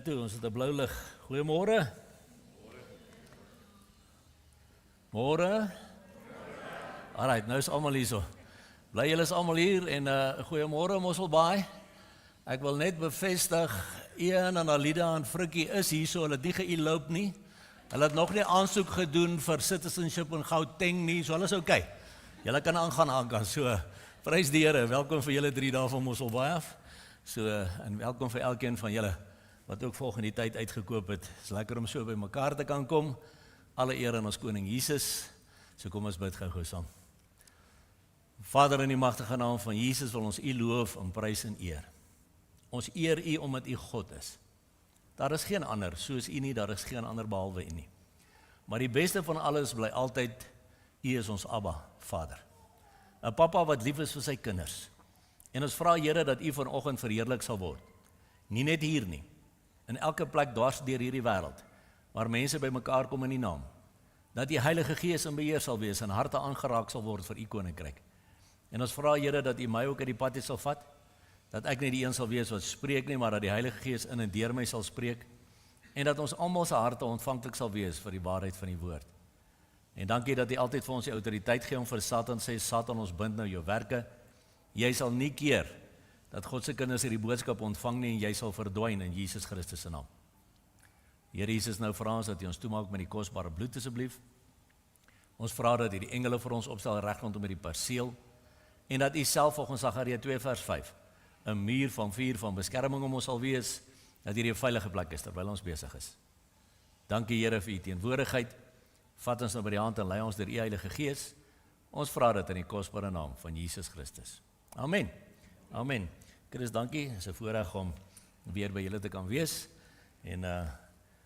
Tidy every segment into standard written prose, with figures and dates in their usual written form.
toe, ons het 'n blou lig. Goeiemôre. Môre. Alright, nou is almal hier so. Bly julle is almal hier en goeiemôre Mosselbaai. Ek wil net bevestig, Ian en Alida en Frikkie is hier so, hulle het nie geëloop nie. Hulle het nog nie aansoek gedoen vir citizenship in Gauteng nie, so hulle is okay. Julle kan aangaan, so prys die Here. Welkom vir julle 3 dae van Mosselbaai af. So en welkom vir elkeen van julle wat ook volgende die tyd uitgekoop het. Dit is lekker om so by mekaar te kan kom. Alle eer aan ons koning Jesus. So kom ons bid gou saam. Vader, in die magtige naam van Jesus wil ons U loof en prys en eer. Ons eer U omdat U God is. Daar is geen ander soos U nie, daar is geen ander behalwe U nie. Maar die beste van alles bly altyd, U is ons Abba, Vader. 'n Papa wat lief is vir sy kinders. En ons vra Here dat U vanoggend verheerlik sal word. Nie net hier nie, in elke plek dwars deur hierdie wêreld, waar mense by mekaar kom in U naam. Dat die Heilige Gees in beheer sal wees en harte aangeraak sal word vir U koninkryk. En ons vra Here dat U my ook uit die pad sal vat, dat ek nie die een sal wees wat spreek nie, maar dat die Heilige Gees in en deur my sal spreek, en dat ons almal se harte ontvanklik sal wees vir die waarheid van die woord. En dankie dat U altyd vir ons die autoriteit gee om vir Satan sê, Satan, ons bind nou jou werke. Jy sal nie keer dat God se kinders hierdie boodskap ontvang nie en jy sal verdwyn in Jesus Christus se naam. Here Jesus, nou vra ons dat U ons toemaak met die kosbare bloed asseblief. Ons vra dat U die engele vir ons opstel reg rondom hierdie perseel en dat U self volgens Sagaria 2 vers 5 'n muur van vuur van beskerming om ons sal wees, dat hierdie 'n veilige plek is terwyl ons besig is. Dankie Here vir U teenwoordigheid. Vat ons nou by die hand en lei ons deur U Heilige Gees. Ons vra dit in die kosbare naam van Jesus Christus. Amen. Amen. Chris, dankie. Dit is 'n voorreg om weer by julle te kan wees. En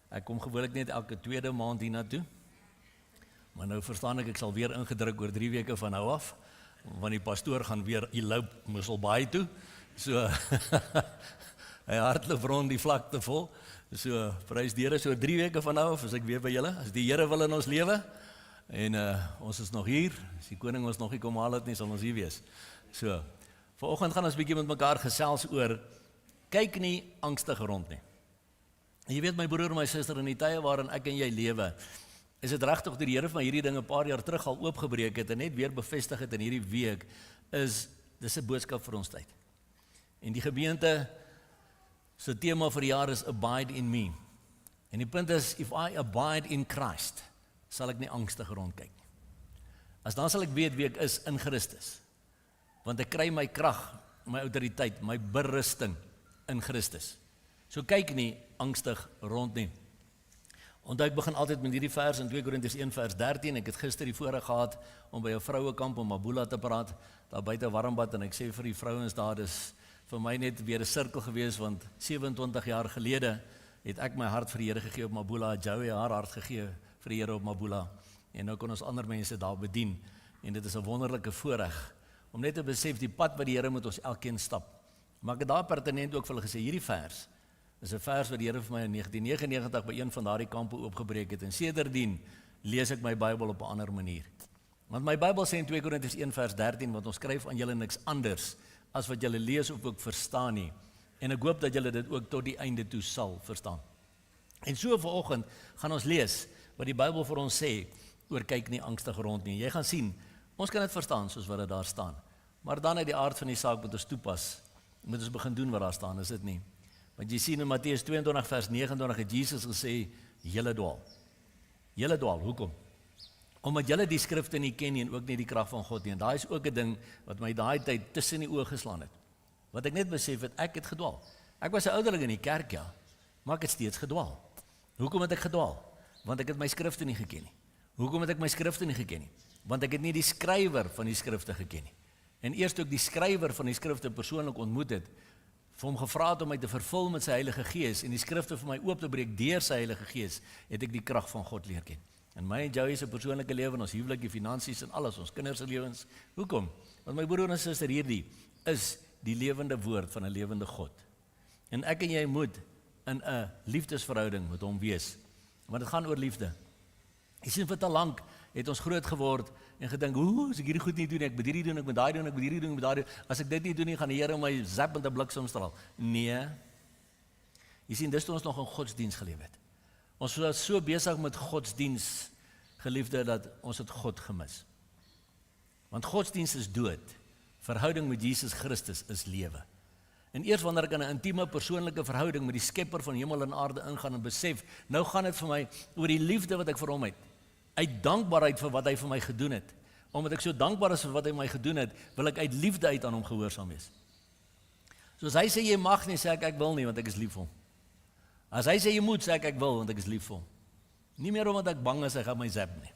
ek kom gewoonlik net elke tweede maand hiernatoe. Maar nou verstaan ek sal weer ingedruk oor 3 weke van nou af, want die pastoor gaan weer loop Mosselbaai toe. So hy hardloop rond die vlakte vol. So prys die Here, so 3 weke van nou af is ek weer by julle. As die Here wil in ons lewe en ons is nog hier. As die koning ons nog nie kom haal het nie, sal ons hier wees. So vanoggend gaan ons 'n bietjie met mekaar gesels oor kyk nie angstig rond nie. En jy weet my broer en my suster, in die tye waarin ek en jy lewe, is dit regtig die Here van hierdie dinge 'n paar jaar terug al oopgebreek het en net weer bevestig het in hierdie week, is dis 'n boodskap vir ons tyd. En die gemeente se tema vir die jaar is Abide in Me. En die punt is, if I abide in Christ, sal ek nie angstig rondkyk nie. As dan sal ek weet wie ek is in Christus. Want ek kry my krag, my autoriteit, my berusting in Christus. So kyk nie angstig rond nie. Onthou, ek begin altyd met hierdie vers in 2 Korintiërs 1 vers 13. Ek het gister die voorreg gehad om by 'n vrouekamp in Mabula te praat, daar buite Warmbad, en ek sê vir die vrouens daar, dis vir my net weer 'n sirkel gewees, want 27 jaar gelede het ek my hart vir die Here gegee op Mabula, Joey haar hart gegee vir die Here op Mabula, en nou kon ons ander mense daar bedien, en dit is 'n wonderlike voorreg om net te besef die pad wat die Here met ons elkeen stap. Maar ek het daar pertinent ook vir hulle gesê, hierdie vers is 'n vers wat die Here vir my in 1999 by een van daardie kampe oopgebreek het, en sedertdien lees ek my Bybel op 'n ander manier. Want my Bybel sê in 2 Korintiërs 1 vers 13, want ons skryf aan julle niks anders as wat julle lees of ook verstaan nie. En ek hoop dat julle dit ook tot die einde toe sal verstaan. En so vanoggend gaan ons lees wat die Bybel vir ons sê oor kyk nie angstig rond nie. Jy gaan sien, ons kan dit verstaan soos wat dit daar staan. Maar dan uit die aard van die saak moet ons toepas. Moet ons begin doen wat daar staan, is dit nie? Want jy sien in Matteus 22 vers 29 het Jesus gesê, julle dwaal. Julle dwaal, hoekom? Omdat julle die skrifte nie ken nie en ook nie die krag van God nie. En daai is ook 'n ding wat my daai tyd tussen die oë geslaan het. Wat ek net besef het, ek het gedwaal. Ek was 'n ouderling in die kerk, ja, maar ek het steeds gedwaal. Hoekom het ek gedwaal? Want ek het my skrifte nie geken nie. Hoekom het ek my skrifte nie geken nie? Want ek het nie die skrywer van die skrifte geken nie. En eers toe ek die skrywer van die skrifte persoonlik ontmoet het, vir hom gevra het om my te vervul met sy Heilige Gees en die skrifte vir my oop te breek deur sy Heilige Gees, het ek die krag van God leer ken. En my en Joey se persoonlike lewe, ons huwelik, die finansies en alles, ons kinders se lewens. Hoekom? Want my broer en suster, hierdie is die lewende woord van 'n lewende God. En ek en jy moet in 'n liefdesverhouding met hom wees. Want dit gaan oor liefde. Jy sien, vir te lank het ons groot geword en gedink, as ek hierdie goed nie doen, ek moet hierdie doen, ek moet daai doen, ek moet hierdie doen, ek moet daai doen. As ek dit nie doen nie, gaan die Here my zap met 'n bliksemstraal. Nee. Jy sien, dis toe ons nog in godsdienst geleef het. Ons was so besig met godsdienst, geliefde, dat ons het God gemis. Want godsdienst is dood. Verhouding met Jesus Christus is lewe. En eers wanneer ek in 'n intieme persoonlike verhouding met die skepper van hemel en aarde ingaan en besef, nou gaan dit vir my oor die liefde wat ek vir hom het. Uit dankbaarheid vir wat hy vir my gedoen het. Omdat ek so dankbaar is vir wat hy vir my gedoen het, wil ek uit liefde uit aan hom gehoorsaam wees. So as hy sê jy mag nie, sê ek wil nie, want ek is lief vir hom. As hy sê jy moet, sê ek wil, want ek is lief vir hom. Nie meer omdat ek bang is hy gaan my zap nie.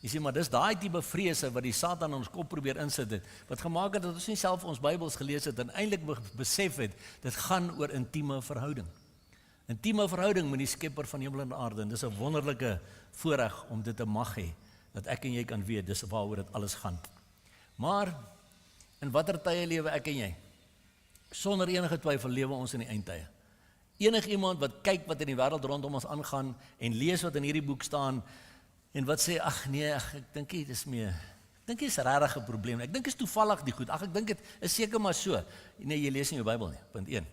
Jy sien, maar dis daai tipe vrese wat die Satan in ons kop probeer insit het, wat gemaak het dat ons nie self ons Bybels gelees het en eintlik besef het, dit gaan oor intieme verhouding. Intieme verhouding met die skepper van hemel en aarde, en dis 'n wonderlike voorreg om dit te mag hê, dat ek en jy kan weet, dis waaroor dit alles gaan. Maar, in watter tye lewe ek en jy? Sonder enige twyfel lewe ons in die eindtye. Enig iemand wat kyk wat in die wêreld rondom ons aangaan, en lees wat in hierdie boek staan, en wat sê, ag nee, ek dink dit is meer, ek dink dit is 'n regte probleem, ek dink dit is toevallig die goed, ek dink dit is seker maar so. Nee, jy lees nie jou Bybel nie, punt 1.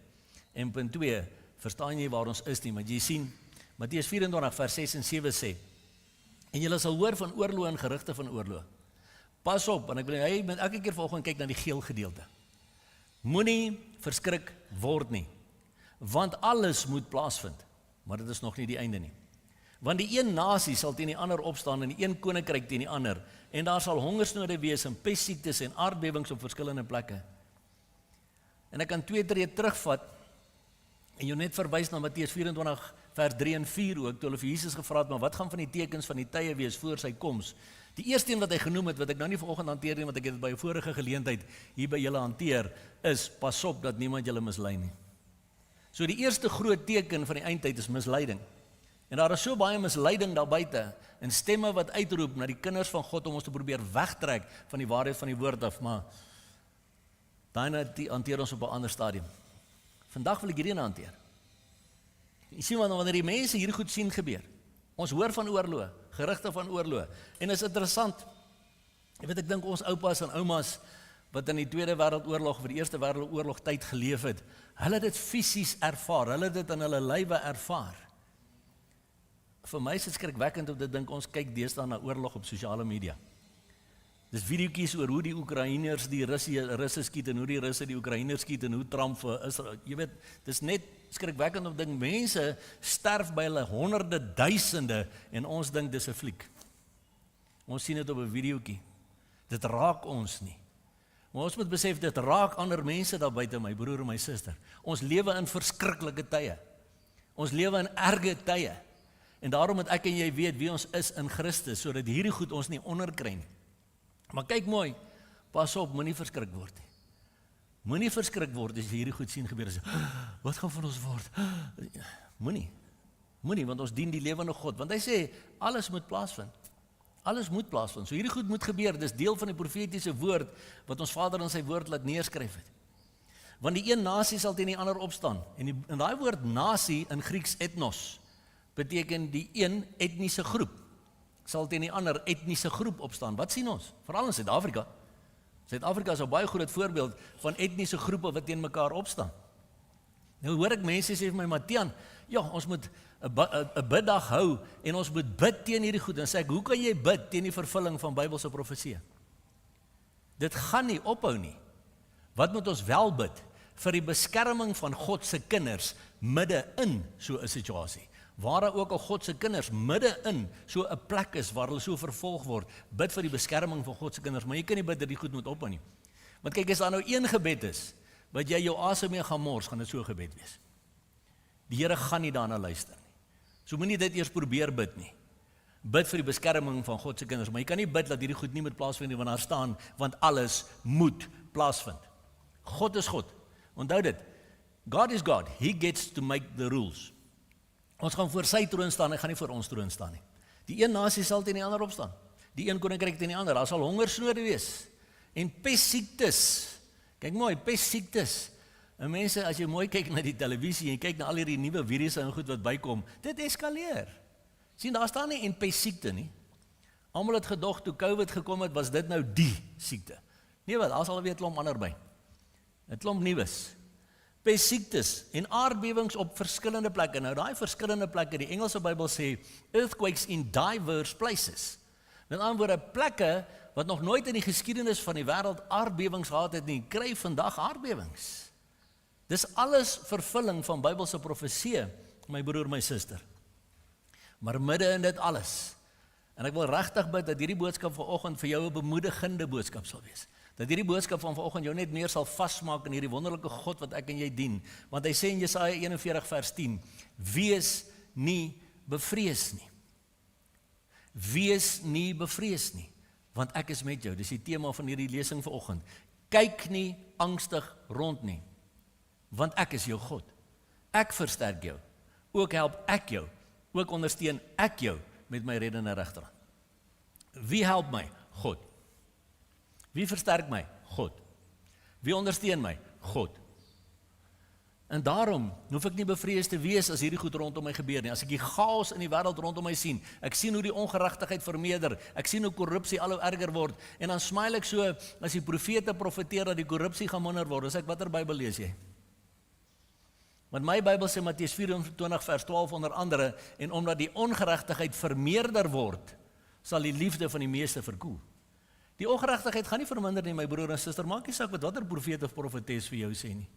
En punt 2, verstaan jy waar ons is nie, want jy sien, Matteus 24 vers 6 en 7 sê, en julle sal hoor van oorloë en gerugte van oorloë. Pas op, en ek wil jy met elke keer volgende kyk na die geel gedeelte. Moenie verskrik word nie, want alles moet plaasvind, maar dit is nog nie die einde nie. Want die een nasie sal teen die ander opstaan en die een koninkryk teen die ander, en daar sal hongersnode wees en pestsiektes en aardbewings op verskillende plekke. En ek kan 2 tree terugvat en jou net verwys na Matteus 24 vers 3 en 4 ook, toe hulle vir Jesus gevra het, maar wat gaan van die tekens van die tye wees voor sy koms? Die eerste een wat hy genoem het, wat ek nou nie vanoggend hanteer nie, want ek het dit by 'n vorige geleentheid hier by julle hanteer, is pas op dat niemand julle mislei nie. So die eerste groot teken van die eindtyd is misleiding. En daar is so baie misleiding daar buite, en stemme wat uitroep na die kinders van God om ons te probeer wegtrek van die waarheid van die woord af, maar daarna hanteer ons op 'n ander stadium. Vandag wil ek hierdie hanteer. Jy sien wanneer die mense hier goed sien gebeur, ons hoor van oorloë, gerugte van oorloë, en is interessant, jy weet, ek dink ons oupas en oumas, wat in die Tweede Wêreldoorlog of die Eerste Wêreldoorlog tyd geleef het, hulle het dit fisies ervaar, hulle het dit in hulle lywe ervaar. Vir my is dit skrikwekkend om te dink, ons kyk deesdae na oorlog op sosiale media. Dis videoetjies oor hoe die Oekraïners die Russe skiet, en hoe die Russe die Oekraïners skiet, en hoe Trump vir Israel, jy weet, dis net skrikwekkend om te dink, mense sterf by hulle honderde, duisende, en ons dink dis 'n fliek. Ons sien dit op 'n videoetjie. Dit raak ons nie. Maar ons moet besef, dit raak ander mense daar buite, my broer en my suster. Ons lewe in verskriklike tye. Ons lewe in erge tye. En daarom moet ek en jy weet wie ons is in Christus, sodat hierdie goed ons nie onderkry nie. Maar kyk mooi, pas op, moenie verskrik word nie. Moenie verskrik word as jy hierdie goed sien gebeur. Wat gaan van ons word? Moenie, want ons dien die lewende God. Want hy sê, alles moet plaasvind. Alles moet plaasvind. So hierdie goed moet gebeur. Dis deel van die profetiese woord wat ons Vader in sy woord laat neerskryf het. Want die een nasie sal teen die ander opstaan. En daai woord nasie in Grieks ethnos beteken die een etniese groep sal teen die ander etniese groep opstaan. Wat sien ons? Veral in Suid-Afrika. Suid-Afrika is 'n baie groot voorbeeld van etniese groepe wat teen mekaar opstaan. Nou hoor ek mense sê vir my, Matian, ja, ons moet 'n biddag hou en ons moet bid teen hierdie goed. En sê ek, hoe kan jy bid teen die vervulling van Bybelse profeseë? Dit gaan nie ophou nie. Wat moet ons wel bid? Vir die beskerming van God se kinders midde in so 'n situasie. Waar daar ook al God se kinders midde in so 'n plek is waar hulle so vervolg word, bid vir die beskerming van God se kinders, maar jy kan nie bid dat die goed moet ophou nie. Want kyk, as daar nou een gebed is wat jy jou asem mee gaan mors, gaan dit so 'n gebed wees. Die Here gaan nie daarna luister nie. So moenie dit eers probeer bid nie. Bid vir die beskerming van God se kinders, maar jy kan nie bid dat hierdie goed nie moet plaasvind nie, want daar staan, want alles moet plaasvind. God is God. Onthou dit. God is God. He gets to make the rules. Ons gaan voor sy troon staan, hy gaan nie voor ons troon staan nie. Die een nasie sal teen die ander opstaan. Die een koninkryk teen die ander. Daar sal hongersnode wees. En pestsiektes. Kyk mooi, pestsiektes. En mense, as jy mooi kyk na die televisie, en jy kyk na al hierdie nuwe virusse en goed wat bykom, dit eskaleer. Sien, daar staan nie en pestsiekte nie. Almal het gedog toe COVID gekom het, was dit nou die siekte. Nee wat, daar sal weer 'n klomp ander by. 'n Klomp nuus. pestsiektes en aardbewings op verskillende plekke. Nou daai verskillende plekke, die Engelse Bybel sê earthquakes in diverse places. Met ander woorde, plekke wat nog nooit in die geskiedenis van die wêreld aardbewings gehad het nie, kry vandag aardbewings. Dis alles vervulling van Bybelse profeseë, my broer, my suster. Maar midde in dit alles, en ek wil regtig bid dat hierdie boodskap vanoggend vir jou 'n bemoedigende boodskap sal wees. Dat hierdie boodskap van vanoggend jou net meer sal vasmaak in hierdie wonderlike God wat ek en jy dien. Want hy sê in Jesaja 41 vers 10, wees nie bevrees nie. Wees nie bevrees nie, want ek is met jou. Dis die tema van hierdie lesing vanoggend. Kyk nie angstig rond nie, want ek is jou God. Ek versterk jou, ook help ek jou, ook ondersteun ek jou met my reddende regterhand. Wie help my? God. Wie versterk my? God. Wie ondersteun my? God. En daarom hoef ek nie bevrees te wees as hierdie goed rondom my gebeur nie. As ek die chaos in die wêreld rondom my sien, ek sien hoe die ongeregtigheid vermeerder, ek sien hoe korrupsie al hoe erger word, en dan smile ek so as die profete profeteer dat die korrupsie gaan minder word. Dis ek, watter Bybel lees jy? Want my Bybel sê Matteus 24 vers 12 onder andere, en omdat die ongeregtigheid vermeerder word, sal die liefde van die meeste verkoel. Die ongeregtigheid gaan nie verminder nie, my broer en suster, maak nie saak wat watter profeet of profetes vir jou sê nie.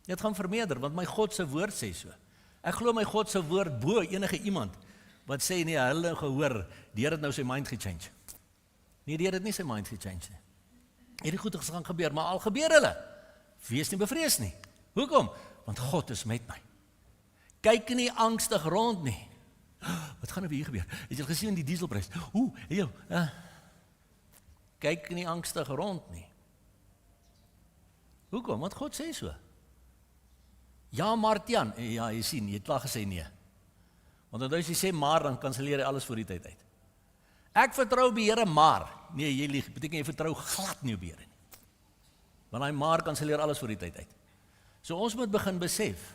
Dit gaan vermeerder, want my God se woord sê so. Ek glo my God se woord bo enige iemand wat sê nee, hulle gehoor, die Here het nou sy mind gechange. Nee, die Here het nie sy mind gechange nie. Hierdie goed gaan gebeur, maar al gebeur hulle, wees nie bevrees nie. Hoekom? Want God is met my. Kyk nie angstig rond nie. Wat gaan hier gebeur? Het jy gesien die dieselprys? Kyk nie angstig rond nie. Hoekom? Want God sê so. Ja, Martian. Ja, jy sien, jy het klaar gesê nee. Want as jy sê maar, dan kanselleer jy alles voor die tyd uit. Ek vertrou op die Here, maar. Nee, jy lieg. Beteken jy vertrou glad nie op die Here nie. Want hy maar kanselleer alles voor die tyd uit. So ons moet begin besef.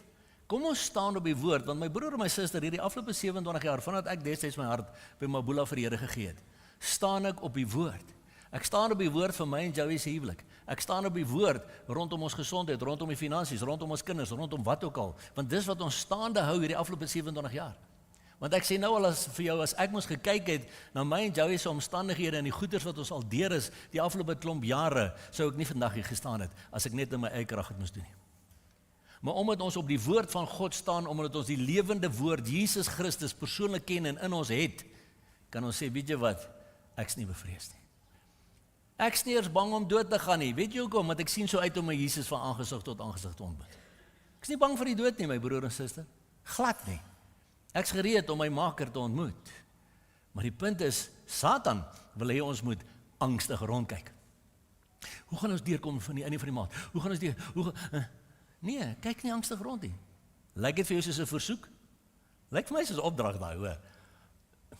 Kom ons staan op die woord, want my broer en my suster, hierdie afgelope 27 jaar, vandat ek destyds my hart by Mabula vir die Here gegee het, staan ek op die woord. Ek staan op die woord vir my en Joey se huwelik. Ek staan op die woord rondom ons gesondheid, rondom die finansies, rondom ons kinders, rondom wat ook al. Want dis wat ons staande hou hierdie afgelope 27 jaar. Want ek sê nou al vir jou, as ek moes gekyk het na my en Joey se omstandighede en die goeders wat ons al deur is, die afgelope klomp jare, sou ek nie vandag hier gestaan het, as ek net in my eie krag het moes doen nie. Maar omdat ons op die woord van God staan, omdat ons die lewende woord, Jesus Christus, persoonlik ken en in ons het, kan ons sê, weet jy wat, ek is nie bevrees nie. Ek is nie eers bang om dood te gaan nie. Weet jy hoekom? Want ek sien so uit om my Jesus van aangesig tot aangesig te ontmoet. Ek is nie bang vir die dood nie, my broer en suster. Glad nie. Ek is gereed om my maker te ontmoet. Maar die punt is, Satan wil hê ons moet angstig rondkyk. Hoe gaan ons deurkom van die einde van die maand? Hoe gaan ons deur? Nee, kyk nie angstig rond nie. Lyk dit vir jou soos 'n versoek? Lyk vir my soos 'n opdrag daai, hoor.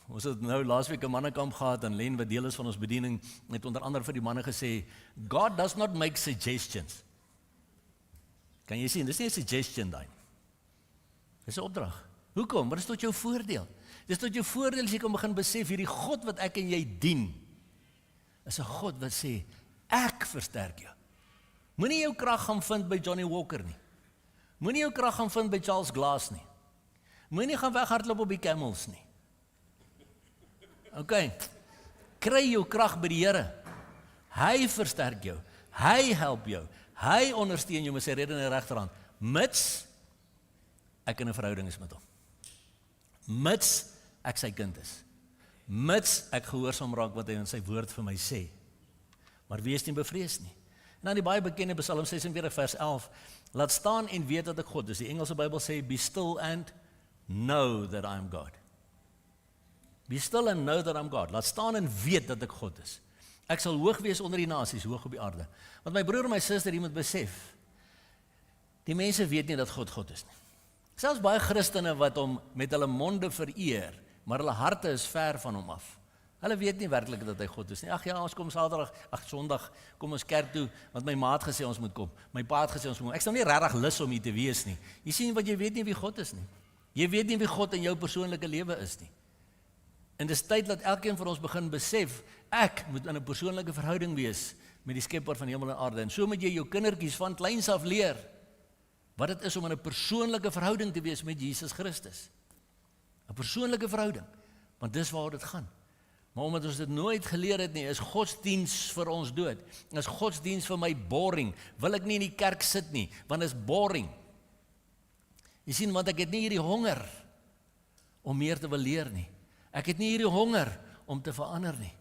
Ons het nou laasweek 'n mannekamp gehad en Len wat deel is van ons bediening het onder andere vir die manne gesê, God does not make suggestions. Kan jy sien, dis nie 'n suggestion daai. Dis 'n opdrag. Hoekom? Want dit is tot jou voordeel. Dis tot jou voordeel as jy kan begin besef hierdie God wat ek en jy dien is 'n God wat sê ek versterk jou. Moenie jou krag gaan vind by Johnny Walker nie. Moenie jou krag gaan vind by Charles Glass nie. Moenie gaan weghardloop op die camels nie. OK. Kry jou krag by die Here. Hy versterk jou. Hy help jou. Hy ondersteun jou met sy reddende regterhand, mits ek in 'n verhouding is met hom. Mits ek sy kind is. Mits ek gehoorsaam raak wat hy in sy woord vir my sê. Maar wees nie bevrees nie. En dan die baie bekende Psalm 46 vers 11, laat staan en weet dat ek God is. Die Engelse Bybel sê, be still and know that I am God. Be still and know that I am God. Laat staan en weet dat ek God is. Ek sal hoog wees onder die nasies, hoog op die aarde. Want my broer en my suster, jy moet besef, die mense weet nie dat God God is nie. Selfs baie Christene wat hom met hulle monde vereer, maar hulle harte is ver van hom af. Hulle weet nie werklik dat hy God is nie. Ag ja, ons kom Sondag, kom ons kerk toe, want my ma het gesê ons moet kom. My pa het gesê ons moet kom. Ek sou nie regtig lus om hier te wees nie. Jy sien wat jy weet nie wie God is nie. Jy weet nie wie God in jou persoonlike lewe is nie. En dis tyd dat elkeen van ons begin besef, ek moet in 'n persoonlike verhouding wees met die Skepper van hemel en aarde. En so moet jy jou kindertjies van kleins af leer. wat dit is om in 'n persoonlike verhouding te wees met Jesus Christus. 'n Persoonlike verhouding, want dis waaroor dit gaan. Maar omdat ons dit nooit geleer het nie, is godsdiens vir ons dood. Is godsdiens vir my boring. Wil ek nie in die kerk sit nie, want is boring. Jy sien, want ek het nie hierdie honger om meer te wil leer nie. Ek het nie hierdie honger om te verander nie.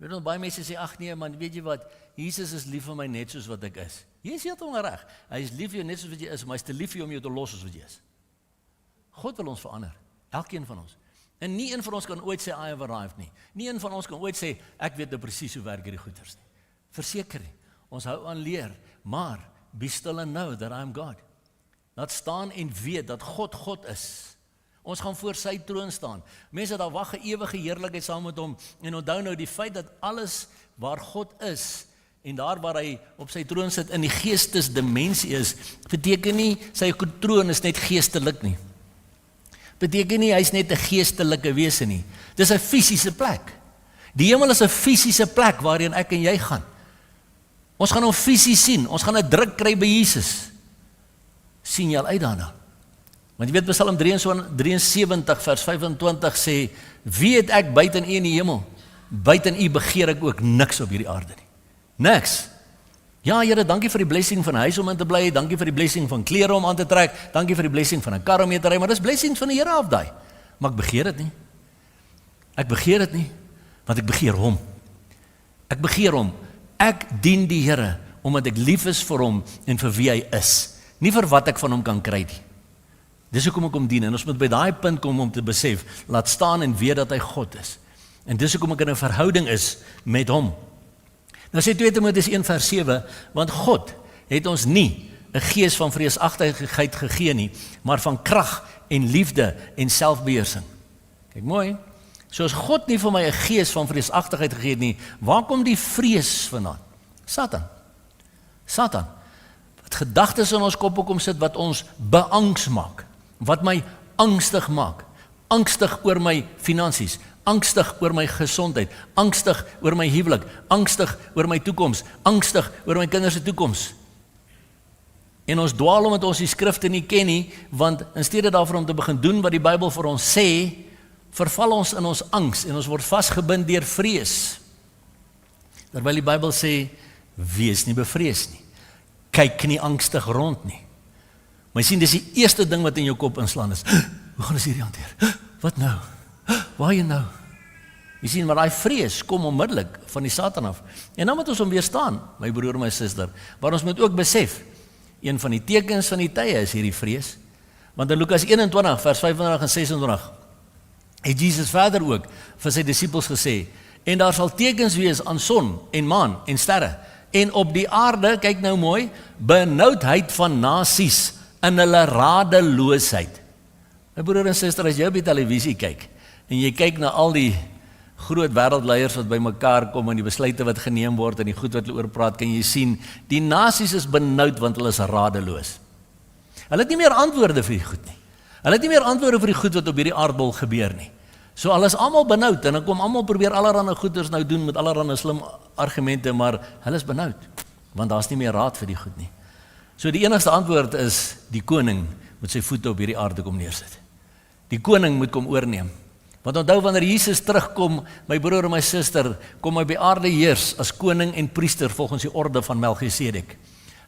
Weet ons, baie mense sê, ag nee man, weet jy wat, Jesus is lief vir my net soos wat ek is. Jy is heeltemal reg. Hy is lief vir jou net soos wat jy is, maar hy is te lief vir jou om jou te los soos wat jy is. God wil ons verander, elkeen van ons. En nie een van ons kan ooit sê, I have arrived nie. Nie een van ons kan ooit sê, ek weet nou presies hoe werk hierdie goeders nie. Verseker nie, ons hou aan leer, maar be still and know that I am God. Laat staan en weet dat God is. Ons gaan voor sy troon staan. Mense, daar wag 'n ewige heerlikheid saam met hom. En onthou nou die feit dat alles waar God is en daar waar hy op sy troon sit in die geestesdimensie is, beteken nie sy troon is net geestelik nie. Beteken nie hy's net 'n geestelike wese nie. Dis 'n fisiese plek. Die hemel is 'n fisiese plek waarheen ek en jy gaan. Ons gaan hom fisies sien. Ons gaan 'n druk kry by Jesus. Sien jy al uit daarna? Want jy weet Psalm 73 vers 25 sê, wie het ek buiten u in die hemel? Buiten u begeer ek ook niks op hierdie aarde nie. Niks. Ja, Here, dankie vir die blessing van 'n huis om in te bly, dankie vir die blessing van klere om aan te trek, dankie vir die blessing van 'n kar om mee te ry, maar dis blessings van die Here af daai. Maar ek begeer dit nie. Ek begeer dit nie, want ek begeer hom. Ek begeer hom. Ek dien die Here omdat ek lief is vir hom en vir wie hy is, nie vir wat ek van hom kan kry nie. Dis hoekom ek hom dien, en ons moet by daai punt kom om te besef, laat staan en weet dat hy God is. En dis hoekom ek in 'n verhouding is met hom. Nou sê 2 Timoteus 1 vers 7, want God het ons nie 'n gees van vreesagtigheid gegee nie, maar van krag en liefde en selfbeheersing. Kyk mooi, soos God nie vir my 'n gees van vreesagtigheid gegee het nie, waar kom die vrees vandaan? Satan. Wat gedagtes in ons kop kom sit wat ons beangs maak, wat my angstig maak, angstig oor my finansies, angstig oor my gesondheid, angstig oor my huwelik, angstig oor my toekoms, angstig oor my kinders se toekoms. En ons dwaal omdat ons die skrifte nie ken nie, want in steede daarvan om te begin doen wat die Bybel vir ons sê, verval ons in ons angs en ons word vasgebind deur vrees. Terwyl die Bybel sê, wees nie bevrees nie. Kyk nie angstig rond nie. Maar jy sien, dis die eerste ding wat in jou kop inslaan is, hoe gaan ons hierdie hanteer? Wat nou? Waar jy nou? Jy sien, maar daai vrees kom onmiddellik van die Satan af. En dan moet ons hom weerstaan, my broer en my suster. Maar ons moet ook besef, een van die tekens van die tye is hierdie vrees. Want in Lukas 21 vers 25 en 26 het Jesus verder ook vir sy disippels gesê, en daar sal tekens wees aan son en maan en sterre, en op die aarde, kyk nou mooi, benoudheid van nasies in hulle radeloosheid. My broer en suster, as jy op die televisie kyk, en jy kyk na al die groot wêreldleiers wat by mekaar kom en die besluite wat geneem word en die goed wat hulle oor praat, kan jy sien, die nasies is benoud want hulle is radeloos. Hulle het nie meer antwoorde vir die goed nie. Hulle het nie meer antwoorde vir die goed wat op hierdie aardbol gebeur nie. So hulle is almal benoud en dan kom almal probeer allerlei goeders nou doen met allerlei slim argumente, maar hulle is benoud want daar's nie meer raad vir die goed nie. So die enigste antwoord is die koning moet sy voete op hierdie aarde kom neersit. Die koning moet kom oorneem. Want onthou wanneer Jesus terugkom, my broer en my suster, kom hy by aarde heers as koning en priester volgens die orde van Melchisedek.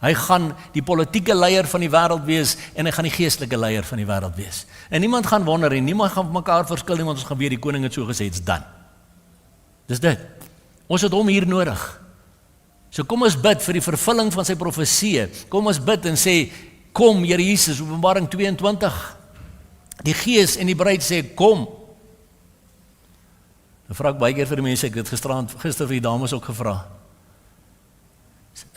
Hy gaan die politieke leier van die wêreld wees en hy gaan die geestelike leier van die wêreld wees. En niemand gaan wonder en niemand gaan mekaar verskil nie, want ons gaan weer die koning het so gesê, it's done. Dis dit. Ons het hom hier nodig. So kom ons bid vir die vervulling van sy profeseë. Kom ons bid en sê, kom Here Jesus, Openbaring 22. Die Gees en die bruid sê, kom. Dan vra ek baie keer vir die mense, ek het gister vir die dames ook gevra.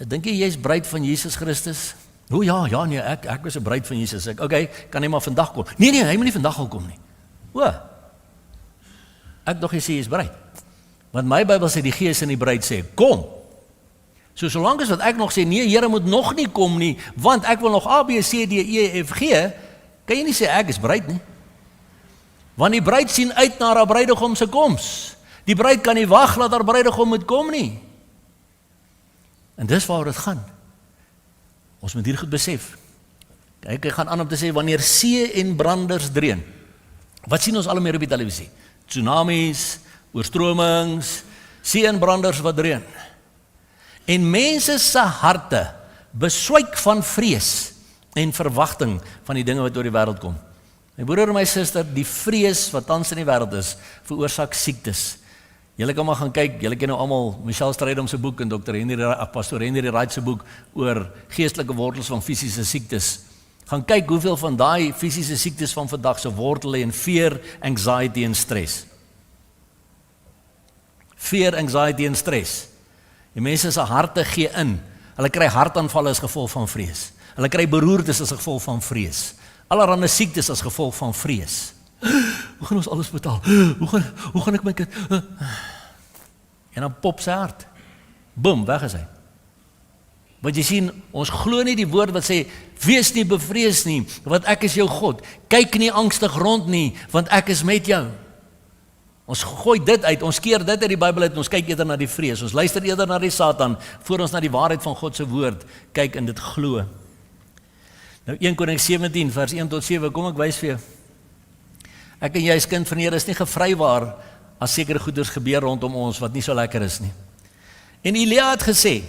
Dink jy is bruid van Jesus Christus? O ja, nee, ek was 'n bruid van Jesus. Ek, okay, kan hy maar vandag kom? Nee, hy moet nie vandag al kom nie. O, ek dog jy sê hy is bruid. Want my Bybel sê die Gees en die bruid sê, kom. So solank as wat ek nog sê, nee, Here moet nog nie kom nie, want ek wil nog A, B, C, D, E, F, G, kan jy nie sê ek is bruid nie. Want die bruid sien uit na haar bruidegom se koms. Die bruid kan nie wag dat haar bruidegom moet kom nie. En dis waaroor dit gaan. Ons moet hier goed besef. Kyk, hy gaan aan om te sê, wanneer see en branders dreun, wat sien ons al meer op die televisie? Tsunamies, oorstromings, see en branders wat dreun. En mense se harte beswyk van vrees en verwagting van die dinge wat oor die wêreld kom. My broer en my suster, die vrees wat tans in die wêreld is, veroorsaak siektes. Julle kan maar gaan kyk, julle ken nou almal Michelle Strydom se boek en Pastor Henry Wright se boek oor geestelike wortels van fisiese siektes. Gaan kyk hoeveel van daai fisiese siektes van vandag se wortel lê in fear, anxiety en stres. Fear, anxiety en stres. Die mense se harte gee in. Hulle kry hartaanvalle as gevolg van vrees. Hulle kry beroertes as gevolg van vrees. Allerhande siektes as gevolg van vrees. Hoe gaan ons alles betaal? Hoe gaan ek my kind? En dan pop sy hart. Boom, weg is hy. Want jy sien, ons glo nie die woord wat sê, wees nie bevrees nie, want ek is jou God. Kyk nie angstig rond nie, want ek is met jou. Ons gooi dit uit, ons keer dit uit die Bybel uit, ons kyk eerder na die vrees. Ons luister eerder na die Satan, voor ons na die waarheid van God se woord kyk en dit glo. Nou 1 Konings 17 vers 1 tot 7, kom ek wys vir jou. Ek en jy as kind van die Here is nie gevrywaar as sekere goeders gebeur rondom ons wat nie so lekker is nie. En Elia het gesê,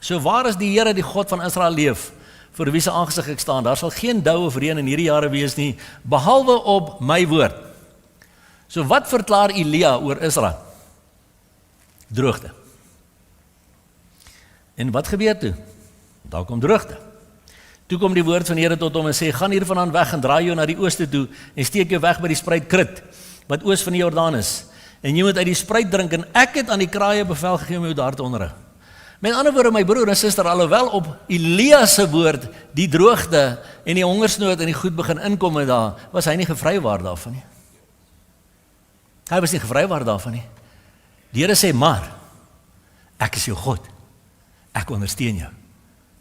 so waar is die Here die God van Israel leef, vir wie se aangesig ek staan, daar sal geen dou of reën in hierdie jare wees nie, behalwe op my woord. So wat verklaar Elia oor Israel? Droogte. En wat gebeur toe? Daar kom droogte. Toe kom die woord van die Here tot hom en sê, gaan hiervandaan weg en draai jou na die ooste toe en steek jou weg by die spruit Krit, wat oos van die Jordaan is. En jy moet uit die spruit drink en ek het aan die kraaie bevel gegee om jou daar te onderhou. Met ander woorde, my broer en suster, alhoewel op Elia se woord die droogte en die hongersnood en die goed begin inkom en daar, was hy nie gevrywaar daarvan nie. Hy was nie gevrywaar daarvan nie. Die Here sê, maar, ek is jou God. Ek ondersteun jou.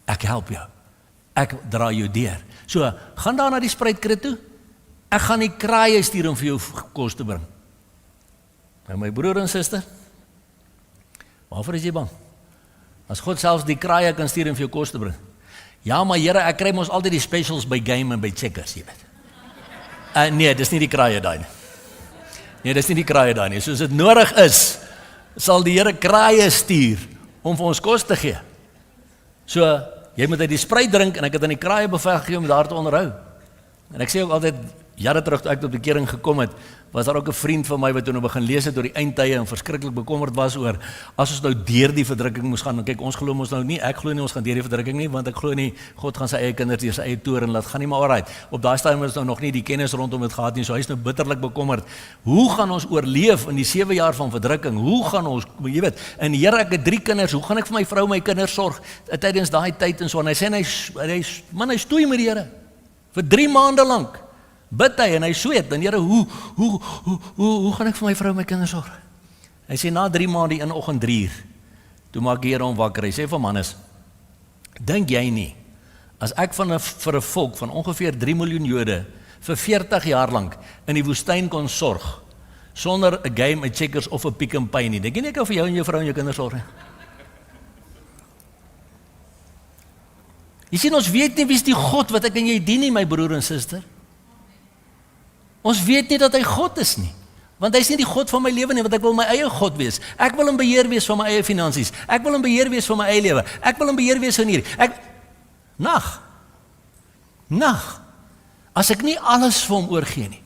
Ek help jou. Ek dra jou deur. So, gaan daar na die spruit Krit toe. Ek gaan die kraaie stuur om vir jou kos te bring. Nou my broer en suster, waarvoor is jy bang? As God selfs die kraaie kan stuur om vir jou kos te bring. Ja, maar Here, ek kry mos altyd die specials by Game en by Checkers, jy weet. Nee, dis nie die kraaie daai nie. Nee, dis nie die kraaie daai nie. Soos dit nodig is, sal die Here kraaie stuur om vir ons kos te gee. So, jy moet uit die spruit drink en ek het aan die kraaie bevel gegee om daar te onderhou. En ek sê ook altyd, jare terug toe ek tot bekering gekom het, was daar ook 'n vriend van my wat toe nou begin lees het oor die eindtye en verskriklik bekommerd was oor as ons nou deur die verdrukking moes gaan. Kyk, ons glo mos nou nie, ek glo nie ons gaan deur die verdrukking nie, want ek glo nie God gaan sy eie kinders deur sy eie toren laat gaan nie, maar alright. Op daai stadium is nou nog nie die kennis rondom dit gehad nie, so hy is nou bitterlik bekommerd. Hoe gaan ons oorleef in die 7 jaar van verdrukking? Hoe gaan ons, jy weet, en Here, ek het 3 kinders, hoe gaan ek vir my vrou my kinders sorg tydens daai tyd en so, en hy sê hy stoei met die Here vir 3 maande lank. Bid hy en hy sweet, en Here, hoe gaan ek vir my vrou my kinders sorg? Hy sê, na 3 maande in oggend 3 uur, toe maak die Here hom wakker. Hy sê vir Mannes, dink jy nie, as ek vir 'n volk van ongeveer 3 miljoen Jode vir 40 jaar lank in die woestyn kon sorg, sonder 'n Game, 'n Checkers of 'n Pick n Pay nie, dink jy nie ek kan vir jou en jou vrou en jou kinders sorg nie? Jy sien, ons weet nie wie is die God wat ek en jy dien nie, my broer en suster. Ons weet nie dat hy God is nie, want hy is nie die God van my lewe nie, want ek wil my eie God wees. Ek wil in beheer wees van my eie finansies. Ek wil in beheer wees van my eie lewe. Ek wil in beheer wees van hier. Nag. As ek nie alles vir hom oorgee nie,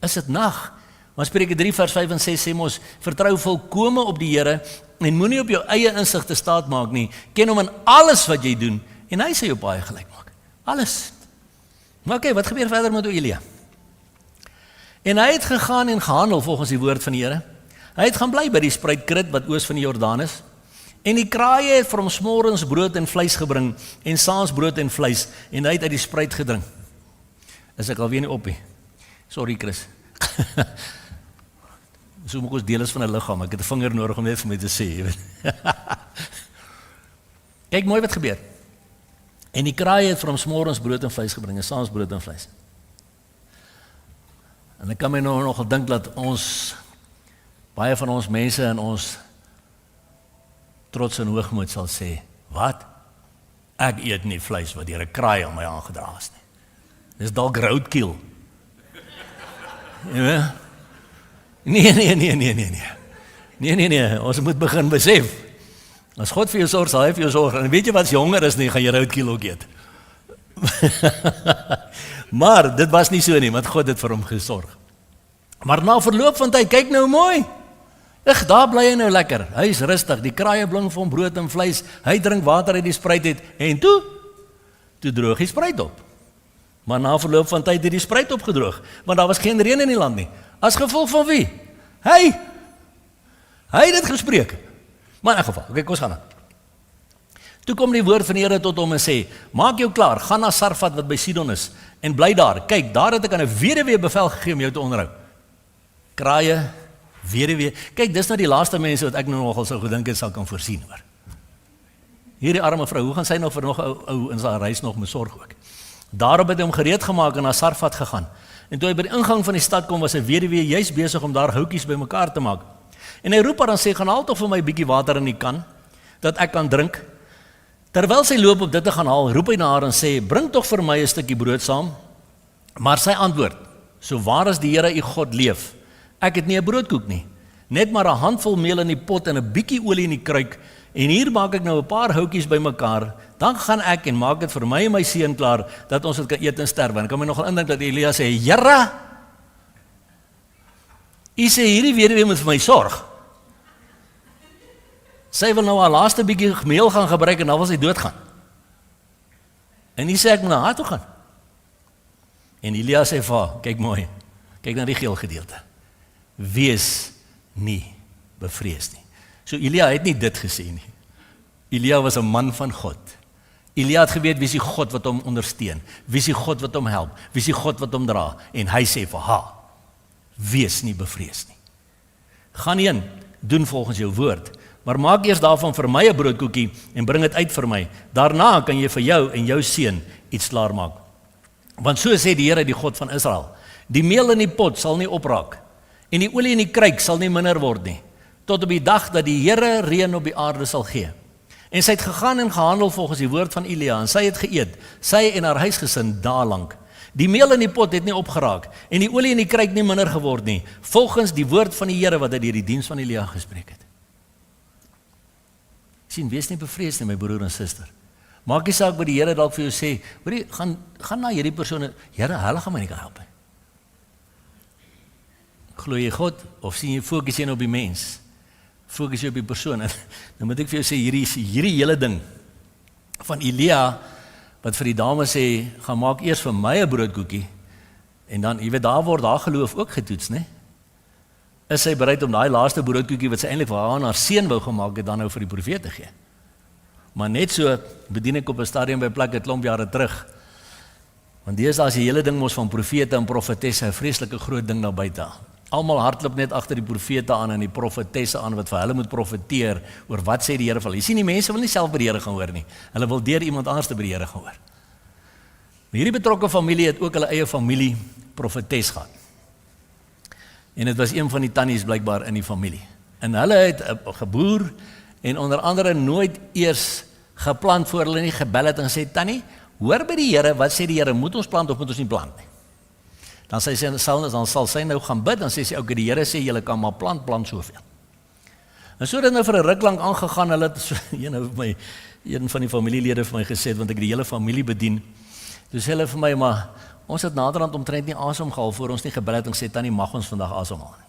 is dit nag. Maar Spreuke 3 vers 5 en 6 sê mos, vertrou volkome op die Here en moenie op jou eie insig te staat maak nie. Ken hom in alles wat jy doen en hy sal jou paai gelyk maak. Alles. Maar okay, wat gebeur verder met Elia? En hy het gegaan en gehandel volgens die woord van die Here. Hy het gaan bly by die spruit Krit wat oos van die Jordaan is. En die kraaie het vir hom smorens brood en vleis gebring en saans brood en vleis en hy het uit die spruit gedrink. Is ek alweer nie op nie? Sorry Chris. So moet ons deel is van 'n liggaam. Ek het 'n vinger nodig om net vir my te sê, jy weet. Kyk mooi wat gebeur. En die kraaie het vir hom smorens brood en vleis gebring en saans brood en vleis. En ek kan my nog dink dat ons, baie van ons mense in ons trots en hoogmoed sal sê, wat? Ek eet nie vleis wat deur 'n kraai aan my aangedra is nie. Dis dalk roadkill. Ja. Nee, ons moet begin besef. As God vir jou sorg, sal hy vir jou sorg. En weet jy wat jonger is nie, gaan jy roadkill ook eet. Maar dit was nie so nie, want God het vir hom gesorg. Maar na verloop van tyd, kyk nou mooi. Daar bly hy nou lekker. Hy is rustig, die kraaie bling vir hom brood en vleis. Hy drink water uit die spruit het en toe droog die spruit op. Maar na verloop van tyd het die spruit opgedroog, want daar was geen reën in die land nie. As gevolg van wie? Hy het dit gespreek. Maar in 'n geval, kom ons gaan aan. Toe kom die woord van die Here tot hom en sê, maak jou klaar, gaan na Sarfat wat by Sidon is, en bly daar. Kyk, daar het ek aan 'n weduwee bevel gegee om jou te onderhou. Kraaie, weduwee. Kyk, dis nou die laaste mense wat ek nou nogal sou gedink het sal kan voorsien, hoor. Hierdie arme vrou, hoe gaan sy nou vir nog ou in sy reis nog moet sorg ook? Daarop het hy hom gereed gemaak en na Sarfat gegaan. En toe hy by die ingang van die stad kom, was 'n weduwee juis besig om daar houtjies bymekaar te maak. En hy roep haar en sê, gaan haal tog vir my 'n bietjie water in die kan, dat ek kan drink. Terwyl sy loop om dit te gaan haal, roep hy na haar en sê, bring tog vir my 'n stukkie brood saam. Maar sy antwoord, so waar as die Here u God leef, ek het nie 'n broodkoek nie, net maar 'n handvol meel in die pot en 'n bietjie olie in die kruik, en hier maak ek nou 'n paar houtjies bymekaar, dan gaan ek en maak dit vir my en my seun klaar, dat ons dit kan eet en sterwe. En ek kan my nogal indink dat Elia sê, Here, u sê hierdie weduwee moet vir my sorg. Sy wil nou haar laaste bietjie meel gaan gebruik en dan wil sy doodgaan. En hy sê ek moet na haar toe gaan. En Elia sê vir haar, kyk mooi, kyk na die geel gedeelte. Wees nie bevrees nie. So Elia het nie dit gesê nie. Elia was 'n man van God. Elia het geweet wie is die God wat hom ondersteun, wie is die God wat hom help, wie is die God wat hom dra, en hy sê vir haar, wees nie bevrees nie. Gaan heen, doen volgens jou woord, maar maak eers daarvan vir my 'n broodkoekie en bring dit uit vir my. Daarna kan jy vir jou en jou seun iets klaar maak. Want so sê die Here, die God van Israel, die meel in die pot sal nie opraak en die olie in die kruik sal nie minder word nie, tot op die dag dat die Here reën op die aarde sal gee. En sy het gegaan en gehandel volgens die woord van Elia, en sy het geëet, sy en haar huisgesin dae lank. Die meel in die pot het nie opgeraak en die olie in die kruik nie minder geword nie, volgens die woord van die Here wat hy deur die diens van Elia gespreek het. Sien, wees nie bevrees nie, my broer en suster. Maak nie saak wat die Here dalk vir jou sê, hoorie, gaan na hierdie persone, Here, hulle gaan my nie kan help nie. Glo jy God of sien jy fokus jy op die mens? Fokus jy op die persoon? En dan moet ek vir jou sê, hierdie hele ding van Elia wat vir die dame sê, gaan maak eers vir my 'n broodkoekie en dan, jy weet, daar word daar geloof ook getoets, né? Is sy bereid om daai laaste broodkoekie wat sy eintlik vir haar en haar seun wou gemaak het, dan nou vir die profeet te gee? Maar net so bedien ek op 'n stadium by plek 'n klomp jare terug. Want deesdae is die hele ding mos van profete en profetesse 'n vreeslike groot ding daar buite. Almal hardloop net agter die profete aan en die profetesse aan wat vir hulle moet profeteer oor wat sê die Here vir hulle. Jy sien, die mense wil nie self by die Here gaan hoor nie. Hulle wil deur iemand anders te by die Here gaan hoor. Maar hierdie betrokke familie het ook hulle eie familie profetes gehad. En dit was een van die tannies blykbaar in die familie. En hulle het geboer en onder andere nooit eers geplant voor hulle nie gebel het en gesê, Tannie, hoor by die Here, wat sê die Here, moet ons plant of moet ons nie plant nie? Dan sal sy nou gaan bid, dan sê sy, okay, die Here sê, julle kan maar plant soveel. En so het dit nou vir 'n ruk lank aangegaan, hulle het, een van die familielede vir my gesê, want ek die hele familie bedien, toe sê hulle vir my, maar ons het naderhand omtrent nie asem gehaal, voor ons nie gebel het en gesê, Tannie, mag ons vandag asemhaal nie.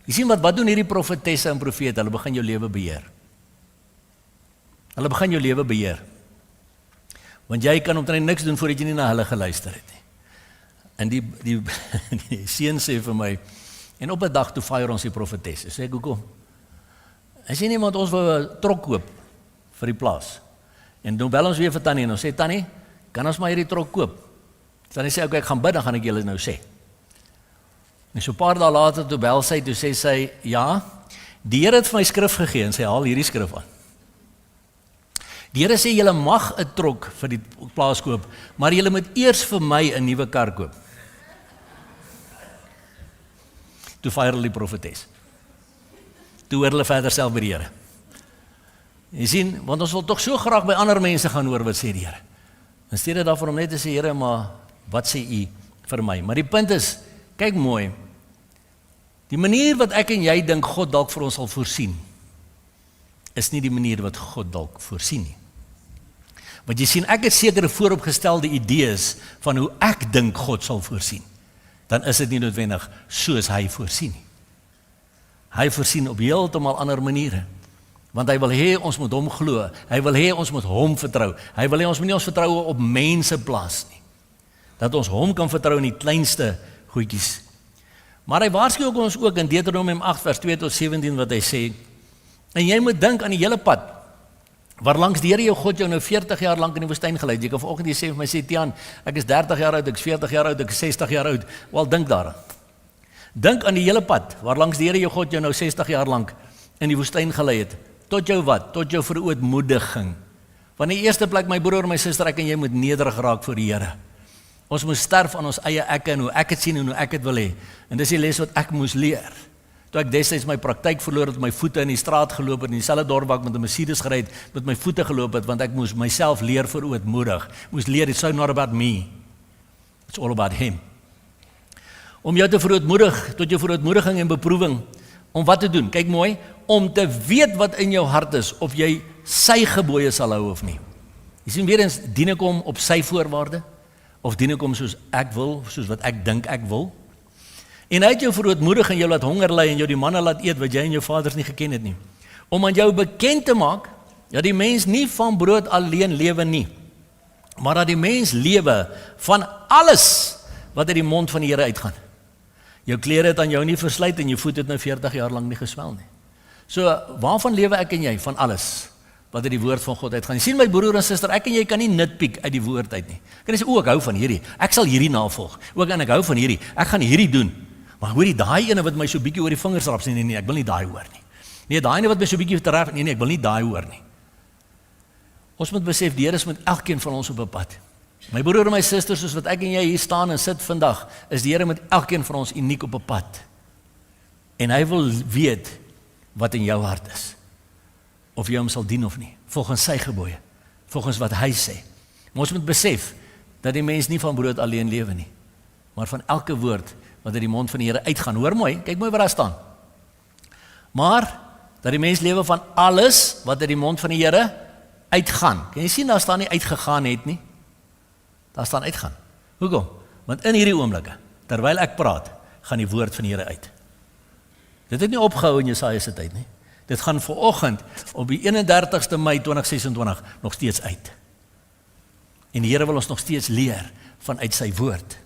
Jy sien wat doen hierdie profetesse en profete, hulle begin jou lewe beheer. Hulle begin jou lewe beheer. Want jy kan omtrent niks doen voordat jy nie na hulle geluister het nie. En die seun sê vir my, en op 'n dag toe fire ons die profetesse. Sê ek, hoekom? Hy sê nie, want ons wil 'n trok koop vir die plaas. En dan bel ons weer vir Tannie en ons sê, Tannie, kan ons maar hierdie trok koop? Tannie sê, okay, ek gaan bid, dan gaan ek julle nou sê. En so 'n paar dae later toe bel sy, toe sê sy, ja, die Here het vir my skrif gegee, en sy haal hierdie skrif aan. Die Here sê, julle mag 'n trok vir die plaas koop, maar julle moet eers vir my 'n nuwe kar koop. Toe fire hulle die profetes. Toe hoor hulle verder self by die Here. Jy sien, want ons wil tog so graag by ander mense gaan hoor wat sê die Here. In steede daarvan om net te sê, Here, maar wat sê u vir my? Maar die punt is, kyk mooi, die manier wat ek en jy dink God dalk vir ons sal voorsien, is nie die manier wat God dalk voorsien nie. Want jy sien, ek het sekere vooropgestelde idees van hoe ek dink God sal voorsien. Dan is dit nie noodwendig soos hy voorsien nie. Hy voorsien op heeltemal ander maniere. Want hy wil hê ons moet hom glo. Hy wil hê ons moet hom vertrou. Hy wil hê ons moet nie ons vertroue op mense plaas nie. Dat ons hom kan vertrou in die kleinste goedjies. Maar hy waarsku ons ook in Deuteronomium 8 vers 2 tot 17 wat hy sê, en jy moet dink aan die hele pad, waarlangs die Here jou God jou nou 40 jaar lank in die woestyn gelei het. Jy kan vanoggend sê vir my, sê Tiaan, ek is 30 jaar oud, ek is 40 jaar oud, ek is 60 jaar oud. Wel, dink daaraan. Dink aan die hele pad, waarlangs die Here jou God jou nou 60 jaar lank in die woestyn gelei het. Tot jou wat? Tot jou verootmoediging. Want in die eerste plek, my broer en my suster, ek en jy moet nederig raak voor die Here. Ons moet sterf aan ons eie ekke en hoe ek het sien en hoe ek het wil hê. En dis die les wat ek moes leer. Toe ek destyds my praktyk verloor het, my voete in die straat geloop het, in dieselfde dorp waar ek met 'n Mercedes gery het, met my voete geloop het, want ek moes myself leer verootmoedig. Moes leer, it's so not about me. It's all about him. Om jou te verootmoedig, tot jou verootmoediging en beproewing, om wat te doen? Kyk mooi, om te weet wat in jou hart is, of jy sy gebooie sal hou of nie. Jy sien weer eens, dien ek hom op sy voorwaarde, of dien ek hom soos ek wil, soos wat ek dink ek wil? En hy het jou verootmoedig en jou laat honger ly en jou die manne laat eet wat jy en jou vaders nie geken het nie. Om aan jou bekend te maak, dat die mens nie van brood alleen lewe nie, maar dat die mens lewe van alles wat uit die mond van die Here uitgaan. Jou klere het aan jou nie verslyt en jou voet het nou 40 jaar lang nie geswel nie. So, waarvan lewe ek en jy? Van alles wat uit die woord van God uitgaan. Jy sien my broer en suster, ek en jy kan nie nitpiek uit die woord uit nie. Kan jy sê, ek hou van hierdie, ek sal hierdie navolg. Ook en ek hou van hierdie, ek gaan hierdie doen. Maar hoor jy, daai ene wat my so bietjie oor die vingers rap, nee, ek wil nie daai hoor nie. Nee, daai ene wat my so bietjie tref, nee, ek wil nie daai hoor nie. Ons moet besef, die Here is met elkeen van ons op 'n pad. My broer en my suster, soos wat ek en jy hier staan en sit vandag, is die Here met elkeen van ons uniek op 'n pad. En hy wil weet wat in jou hart is. Of jy hom sal dien of nie, volgens sy gebooie, volgens wat hy sê. Maar ons moet besef, dat die mens nie van brood alleen lewe nie, maar van elke woord wat uit die mond van die Here uitgaan. Hoor mooi, kyk mooi wat daar staan. Maar, dat die mens lewe van alles wat uit die mond van die Here uitgaan. Kan jy sien, daar staan nie uitgegaan het nie. Daar staan uitgaan. Hoekom? Want in hierdie oomblikke, terwyl ek praat, gaan die woord van die Here uit. Dit het nie opgehou in Jesaja se tyd nie. Dit gaan vanoggend op die 31ste Mei 2026 nog steeds uit. En die Here wil ons nog steeds leer vanuit sy woord.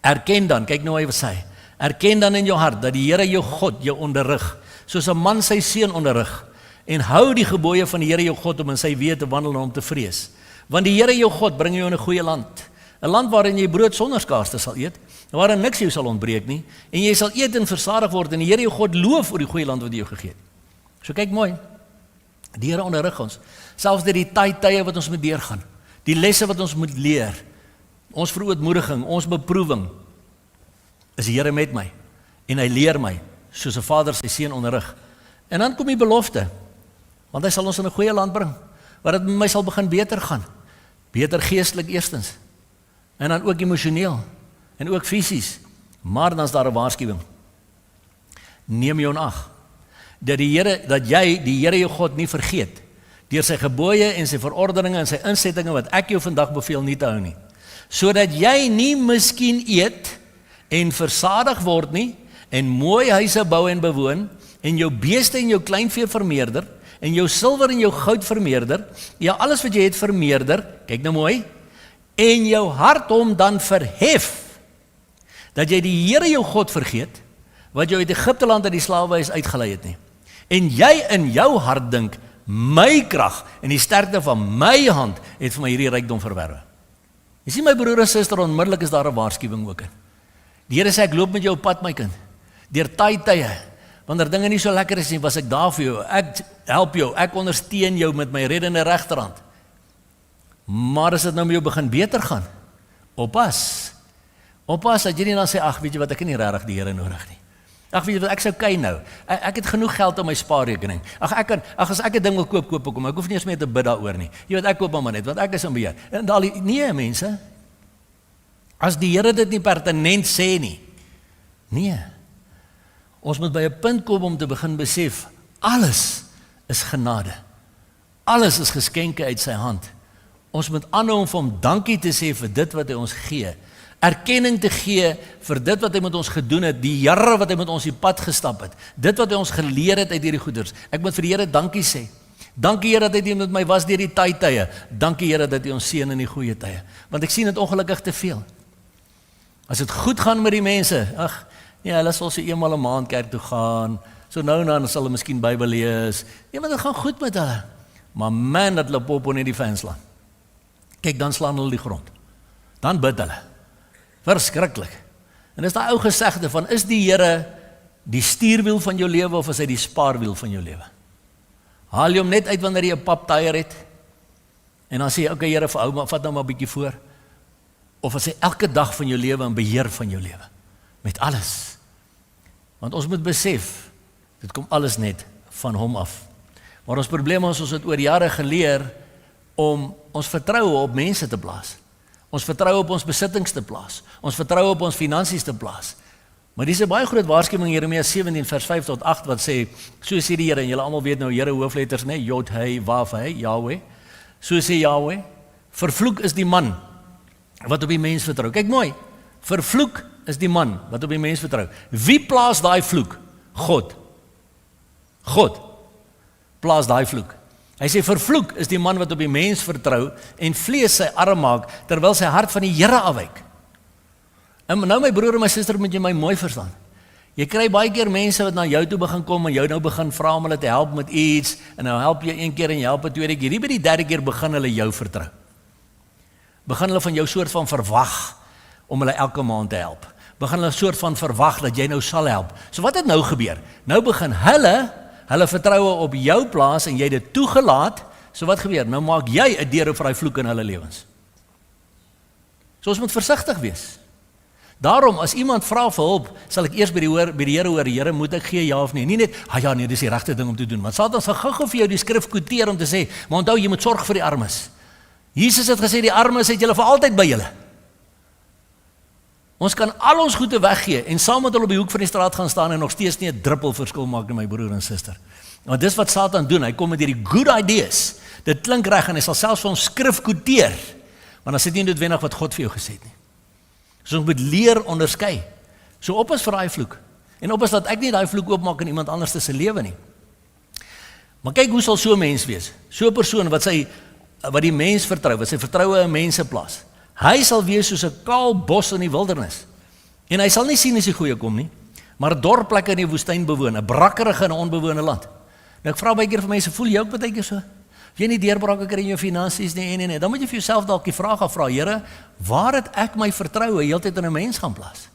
Erken dan, kyk nou wat hy sê, erken dan in jou hart dat die Here jou God jou onderrig, soos 'n man sy seun onderrig, en hou die gebooie van die Here jou God om in sy weë te wandel en hom te vrees. Want die Here jou God bring jou in 'n goeie land, 'n land waarin jy brood sonder skaarste sal eet, waarin niks jou sal ontbreek nie, en jy sal eet en versadig word, en die Here jou God loof oor die goeie land wat hy jou gegee het. So kyk mooi, die Here onderrig ons, selfs deur die tye wat ons moet deurgaan, die lesse wat ons moet leer, ons verootmoediging, ons beproewing, is die Here met my, en hy leer my, soos 'n vader sy seun onderrig. En dan kom die belofte, want hy sal ons in 'n goeie land bring, waar dit met my sal begin beter gaan, beter geestelik eerstens, en dan ook emosioneel, en ook fisies, maar dan is daar 'n waarskuwing. Neem jou in ag, dat jy die Here jou God nie vergeet, deur sy gebooie en sy verordeninge en sy insettinge wat ek jou vandag beveel nie te hou nie, sodat jy nie miskien eet en versadig word nie, en mooi huise bou en bewoon, en jou beeste en jou kleinvee vermeerder, en jou silwer en jou goud vermeerder, ja, alles wat jy het vermeerder, kyk nou mooi, en jou hart hom dan verhef, dat jy die Here jou God vergeet, wat jou uit Egipte land uit die slawehuis uitgelei het nie, en jy in jou hart dink, my krag en die sterkte van my hand het vir my hierdie rykdom verwerwe. Jy sien my broer en suster, onmiddellik is daar 'n waarskuwing ook in. Die Here sê, ek loop met jou op pad my kind, deur tye, wanneer dinge nie so lekker is nie, was ek daar vir jou, ek help jou, ek ondersteun jou met my reddende regterhand. Maar as dit nou met jou begin beter gaan, oppas, dat jy nie dan sê, ag weet jy wat, ek het nie regtig die Here nodig nie. Ag weet jy wat, ek sou kei nou, ek het genoeg geld op my spaarrekening, as ek 'n ding wil koop ek hom, ek hoef nie eens meer te bid daaroor nie, jy weet, ek koop hom maar net, want ek is in beheer, en nee mense, As die Here dit nie pertinent sê nie. Nee. Ons moet by 'n punt kom om te begin besef, alles is genade. Alles is geskenke uit sy hand. Ons moet aanhou om vir hom dankie te sê vir dit wat hy ons gee. Erkenning te gee vir dit wat hy met ons gedoen het, die jare wat hy met ons die pad gestap het, dit wat hy ons geleer het uit hierdie goeders. Ek moet vir die Here dankie sê. Dankie Here dat hy met my was deur die tye. Dankie Here dat hy ons seën in die goeie tye. Want ek sien dit ongelukkig te veel. As dit goed gaan met die mense, ag, nee, hulle sal so eenmal 'n maand kerk toe gaan, so nou en dan sal hulle miskien Bybel lees, nee, maar dit gaan goed met hulle, maar man, dat hulle pop net die fans slaan, kyk, dan slaan hulle die grond, dan bid hulle, verskriklik, en dis daai ou gesegde van, is die Here die stuurwiel van jou lewe, of is hy die spaarwiel van jou lewe? Haal jy hom net uit wanneer jy 'n paptaier het, en dan sê jy, okay Here, vat nou maar 'n bietjie voor, of as hy elke dag van jou lewe in beheer van jou lewe, met alles. Want ons moet besef, dit kom alles net van hom af. Maar ons probleem is, ons het oor jare geleer om ons vertroue op mense te plaas. Ons vertroue op ons besittings te plaas. Ons vertroue op ons finansies te plaas. Maar dis 'n baie groot waarskuwing, Jeremia 17 vers 5 tot 8, wat sê, so sê die Here, en julle almal weet nou, Here hoofletters, né, Jod, He, Waf, He, Yahweh. So sê Yahweh, vervloek is die man wat op die mens vertrou. Kyk mooi, vervloek is die man wat op die mens vertrou. Wie plaas daai vloek? God. God plaas daai vloek. Hy sê vervloek is die man wat op die mens vertrou en vlees sy arm maak, terwyl sy hart van die Here afwyk. En nou my broer en my suster, moet jy my mooi verstaan. Jy kry baie keer mense wat na jou toe begin kom en jou nou begin vra om hulle te help met iets, en nou help jy een keer en jy help 'n tweede keer. Hier by die derde keer begin hulle jou vertrou. Begin hulle van jou soort van verwag om hulle elke maand te help. Begin hulle soort van verwag dat jy nou sal help. So wat het nou gebeur? Nou begin hulle vertroue op jou plaas en jy het dit toegelaat. So wat gebeur? Nou maak jy 'n deur vir daai vloek in hulle lewens. So ons moet versigtig wees. Daarom, as iemand vra vir hulp, sal ek eers by die Here hoor, Here, moet ek gee ja of nee? Nie net, ja nee, dis die regte ding om te doen. Want Satan sal gou-gou vir jou die skrif quoteer om te sê, maar onthou, jy moet sorg vir die armes. Jesus het gesê, die armes het julle vir altyd by julle. Ons kan al ons goede weggee en saam met hulle op die hoek van die straat gaan staan en nog steeds nie 'n druppel verskil maak nie, my broer en suster. Want dis wat Satan doen, hy kom met hierdie good ideas. Dit klink reg en hy sal selfs vir ons skrif quoteer, maar dan sê dit nie noodwendig wat God vir jou gesê het nie. So ons moet leer onderskei. So op is vir daai vloek. En op is dat ek nie daai vloek oopmaak in iemand anders se lewe nie. Maar kyk, hoe sal so 'n mens wees? So 'n persoon wat die mens vertrou, wat sy vertroue in mense plaas. Hy sal wees soos 'n kaal bos in die wildernis. En hy sal nie sien as die goeie kom nie, maar 'n dorpplekke in die woestyn bewoon, 'n brakkerige en onbewoonde land. Nou ek vra baie keer vir mense, voel jy ook baie keer so? Of jy nie deurbrake kry in jou finansies nie, en dan moet jy vir jouself dalk die vraag afvra, Here, waar het ek my vertroue heeltyd in 'n mens gaan plaas?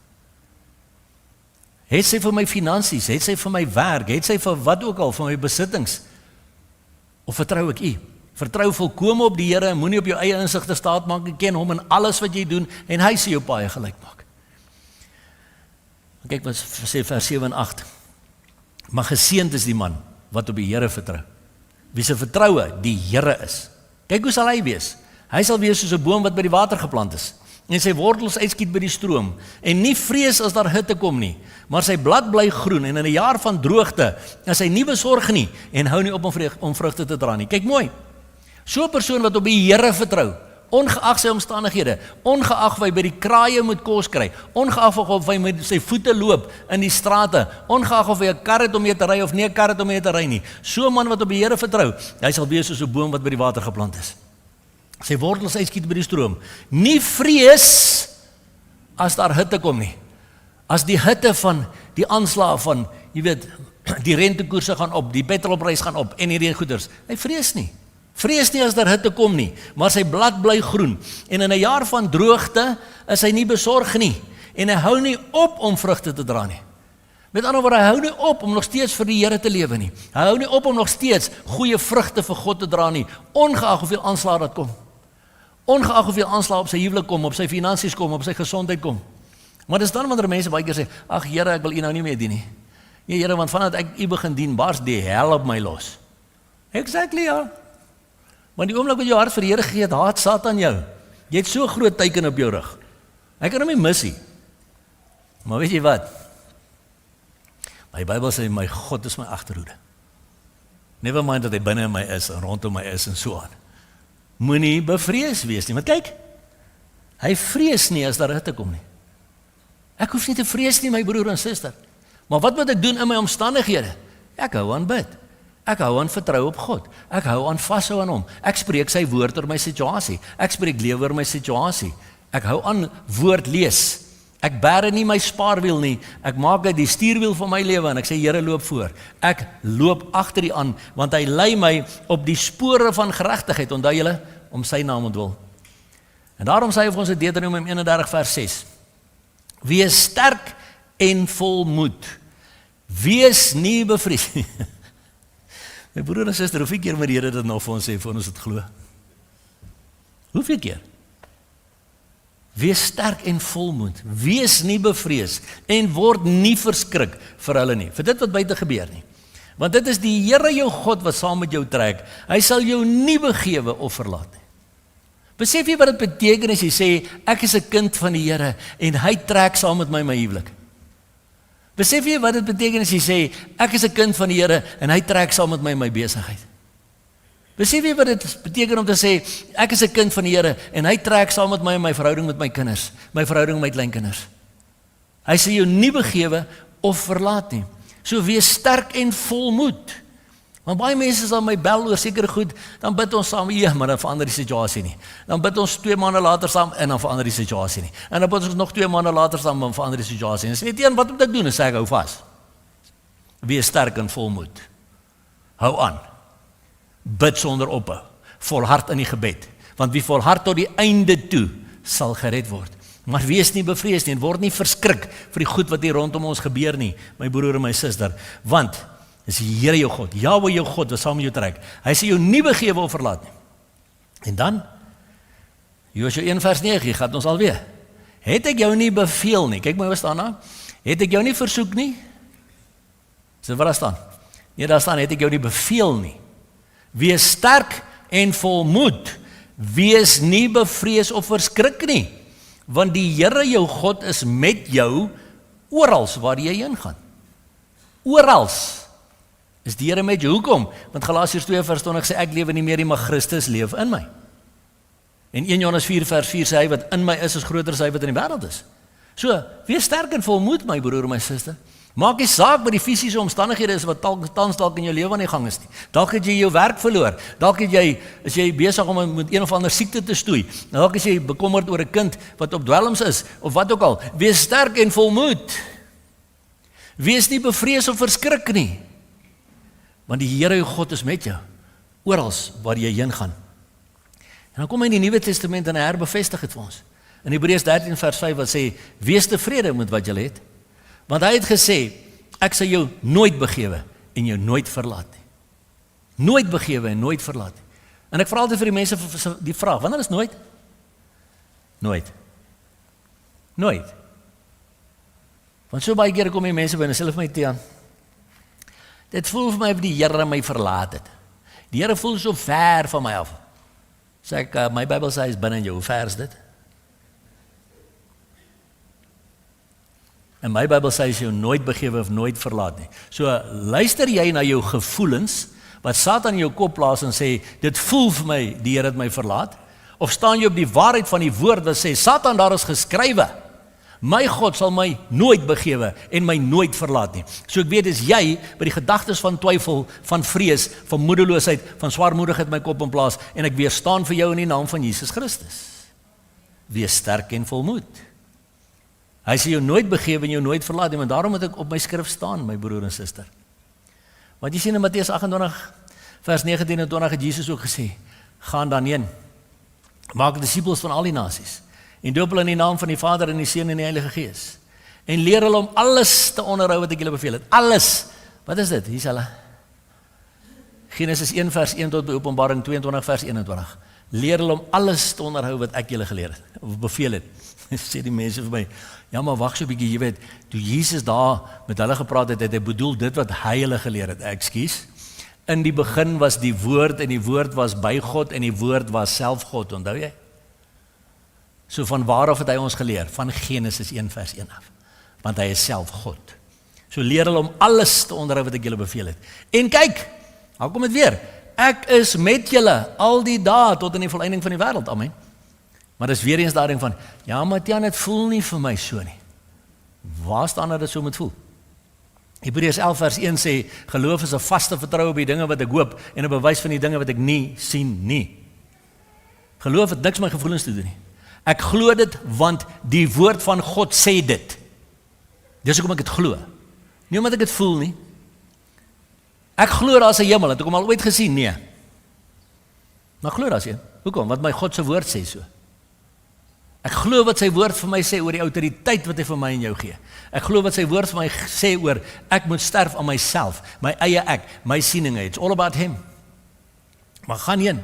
Het sy vir my finansies, het sy vir my werk, het sy vir wat ook al, vir my besittings? Of vertrou ek U? Vertrou volkome op die Here en moenie op jou eie insigte staat maak en ken hom in alles wat jy doen en hy sê jou paai gelyk maak. Kyk wat sê vers 7 en 8. Maar geseënd is die man wat op die Here vertrou. Wie se vertroue die Here is. Kyk hoe sal hy wees? Hy sal wees soos 'n boom wat by die water geplant is en sy wortels uitskiet by die stroom en nie vrees as daar hitte kom nie, maar sy blad bly groen en in 'n jaar van droogte is hy nie besorg nie en hou nie op om vrugte te dra nie. Kyk mooi. So 'n persoon wat op die Here vertrou, ongeag sy omstandighede, ongeag of hy by die kraaie moet kos kry, ongeag of hy met sy voete loop in die strate, ongeag of hy 'n kar het om mee te ry of nie 'n kar het om mee te ry nie. So 'n man wat op die Here vertrou, hy sal wees soos 'n boom wat by die water geplant is. Sy wortels uitskiet by die stroom. Nie vrees as daar hitte kom nie. As die hitte van die aanslag van, jy weet, die rentekoerse gaan op, die petrolprys gaan op en hierdie goeders. Hy vrees nie. Vrees nie as daar hitte kom nie, maar sy blad bly groen. En in 'n jaar van droogte is hy nie besorg nie. En hy hou nie op om vrugte te dra nie. Met ander woorde, hy hou nie op om nog steeds vir die Here te lewe nie. Hy hou nie op om nog steeds goeie vrugte vir God te dra nie, ongeag hoeveel aanslag dat kom. Ongeag hoeveel aanslag op sy huwelik kom, op sy finansies kom, op sy gesondheid kom. Maar dis dan wanneer mense baie keer sê, ag Here, ek wil U nou nie meer dien nie. Nee Here, want vandat ek U begin dien, bars die hel op my los. Exactly, ja. Want die oomblik wat jou hart vir die Here gegee het, haat Satan jou. Jy het so groot teken op jou rug. Hy kan hom nie mis nie. Maar weet jy wat? My Bybel sê, my God is my agterhoede. Never mind dat hy binne in my is, en rondom my is, en so aan. Moenie bevrees wees nie, want kyk, hy vrees nie as daar hitte kom nie. Ek hoef nie te vrees nie, my broer en suster. Maar wat moet ek doen in my omstandighede? Ek hou aan bid. Ek hou aan vertrou op God. Ek hou aan vashou aan hom. Ek spreek sy woord oor my situasie. Ek spreek lewe oor my situasie. Ek hou aan woord lees. Ek bære nie my spaarwiel nie. Ek maak dit die stuurwiel van my lewe en ek sê Here loop voor. Ek loop agter U aan want hy lei my op die spore van geregtigheid. Onthou julle om sy naam ontwil. En daarom sê hy vir ons in Deuteronomium 31 vers 6. Wees sterk en volmoed. Wees nie bevrees nie. My broer en suster, hoeveel keer moet die Here dit nog vir ons sê, voor ons het glo? Hoeveel keer? Wees sterk en volmoed. Wees nie bevrees en word nie verskrik vir hulle nie. Vir dit wat buite gebeur nie. Want dit is die Here jou God wat saam met jou trek. Hy sal jou nie begewe of verlaat nie. Besef jy wat dit beteken as jy sê, ek is 'n kind van die Here en hy trek saam met my huwelik? Besef jy wat dit beteken as jy sê, ek is 'n kind van die Here en hy trek saam met my besigheid? Besef jy wat dit beteken om te sê, ek is 'n kind van die Here en hy trek saam met my verhouding met my kinders, my verhouding met my kleinkinders? Hy sê jou nie begewe of verlaat nie. So wees sterk en volmoed. Want baie mense sal my bel oor sekere goed, dan bid ons saam, ja, maar dan verander die situasie nie. Dan bid ons 2 maande later saam en dan verander die situasie nie. En dan bid ons nog 2 maande later saam en verander die situasie nie. En weet jy wat moet ek doen? En sê ek hou vas. Wees sterk en volmoed. Hou aan. Bid sonder ophou. Volhard in die gebed. Want wie volhard tot die einde toe, sal gered word. Maar wees nie bevrees nie en word nie verskrik vir die goed wat hier rondom ons gebeur nie, my broer en my suster. Want dis die Here jou God, Jahwe jou God wat saam met jou trek. Hy sê jou nie begewe of verlaat nie. En dan, Josua 1 vers 9, gaan ons alweer. Het ek jou nie beveel nie, kyk my wat staan daar, het ek jou nie versoek nie? So wat daar staan? Nee, daar staan, het ek jou nie beveel nie. Wees sterk en volmoed, wees nie bevrees of verskrik nie, want die Here jou God is met jou orals waar jy heen gaan. Orals is die Here met jou. Hoekom? Want Galasiërs 2 vers 20 sê ek lewe nie meer nie, maar Christus leef in my. En 1 Johannes 4 vers 4 sê hy wat in my is groter as hy wat in die wêreld is. So, wees sterk en volmoed my broer en my suster. Maak nie saak wat die fisiese omstandighede is wat tans dalk in jou lewe aan die gang is nie. Dalk het jy jou werk verloor. Dalk is jy besig om met een of ander siekte te stoei. Dalk is jy bekommerd oor 'n kind wat op dwelms is of wat ook al. Wees sterk en volmoed. Wees nie bevrees of verskrik nie. Want die Here jou God is met jou, oral waar jy heen gaan. En dan kom hy in die Nuwe Testament en hy herbevestig dit vir ons. In Hebreërs 13 vers 5 wat sê, wees tevrede met wat jy het. Want hy het gesê, ek sal jou nooit begewe en jou nooit verlaat nie. Nooit begewe en nooit verlaat nie. En ek vra altyd vir die mense die vraag, wanneer is nooit? Nooit. Nooit. Want so baie keer kom die mense by en sê vir my, Tiaan, dit voel vir my of die Here my verlaat het. Die Here voel so ver van my af. Sê ek, my Bybel sê hy is binne in jou, hoe ver is dit? En my Bybel sê hy is jou nooit begewe of nooit verlaat nie. So luister jy na jou gevoelens, wat Satan in jou kop plaas en sê, dit voel vir my, die Here het my verlaat, of staan jy op die waarheid van die woord wat sê, Satan, daar is geskrywe, my God sal my nooit begewe en my nooit verlaat nie. So ek weet, dis jy by die gedagtes van twyfel, van vrees, van moedeloosheid, van swaarmoedigheid my kop in plaas, en ek weerstaan vir jou in die naam van Jesus Christus. Wees sterk en volmoed. Hy sê jou nooit begewe en jou nooit verlaat nie, want daarom moet ek op my skrif staan, my broer en suster. Want jy sien in Matteus 28, vers 19 en 20 het Jesus ook gesê, gaan dan heen, maak disippels van al die nasies, en doop hulle in die naam van die Vader en die Seun en die Heilige Gees, en leer hulle om alles te onderhou wat ek julle beveel het. Alles. Wat is dit? Hier is hulle. Genesis 1 vers 1 tot by Openbaring 22 vers 21. Leer hulle om alles te onderhou wat ek julle geleer het, of beveel het. Sê die mense vir my, ja maar wacht so 'n bietjie, jy weet, toe Jesus daar met hulle gepraat het, het hy bedoel dit wat hy hulle geleer het. Ekskuus. In die begin was die woord en die woord was by God en die woord was self God, onthou jy? So van waar af het hy ons geleer? Van Genesis 1 vers 1 af. Want hy is self God. So leer hulle om alles te onderhou wat ek julle beveel het. En kyk, nou kom dit weer. Ek is met julle al die dae tot in die volëinding van die wêreld. Amen. Maar dis weer eens daarin van, ja, Matjan, het voel nie vir my so nie. Waar staan dat dit so moet voel? Hebreërs 11 vers 1 sê, geloof is 'n vaste vertroue op die dinge wat ek hoop en 'n bewys van die dinge wat ek nie sien nie. Geloof het niks met my gevoelens te doen nie. Ek glo dit want die woord van God sê dit. Dis hoekom ek dit glo. Nie omdat ek dit voel nie. Ek glo daar is 'n hemel, het ek hom al ooit gesien? Nee. Maar glo daar is een. Hoekom? Want my God se woord sê so. Ek glo wat sy woord vir my sê oor die autoriteit wat hy vir my en jou gee. Ek glo wat sy woord vir my sê oor ek moet sterf aan myself, my eie ek, my sieninge. It's all about him. Maar gaan heen.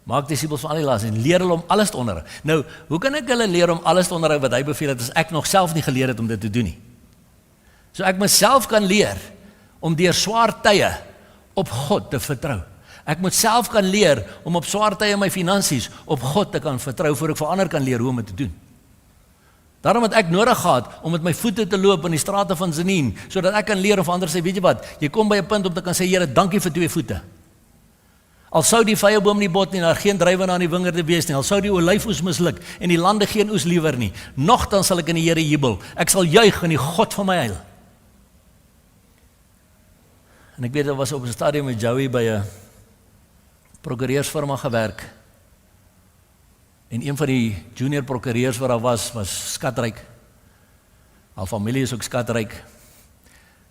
Maak disippels van al die naasies en leer hulle om alles te onderhou. Nou, hoe kan ek hulle leer om alles te onderhou wat hy beveel het as ek nog self nie geleer het om dit te doen nie? So ek myself kan leer om deur swaar tye op God te vertrou. Ek moet self kan leer om op swaar tye my finansies op God te kan vertrou voor ek vir ander kan leer hoe om dit te doen. Daarom het ek nodig gehad om met my voete te loop in die strate van Zenin, sodat ek kan leer of ander sê, weet jy wat, jy kom by 'n punt om te kan sê, Here, dankie vir 2 voete. Al sou die vyeboom nie bot nie, daar geen druiwe aan die wingerde wees nie, al sou die olyfoes misluk en die lande geen oes liewer nie, nogtans sal ek in die Here jubel. Ek sal juig in die God van my heil. En ek weet, dat was op 'n stadium met Joey by 'n prokureursfirma gewerk. En een van die junior prokureurs wat daar was skatryk. Al familie is ook skatryk.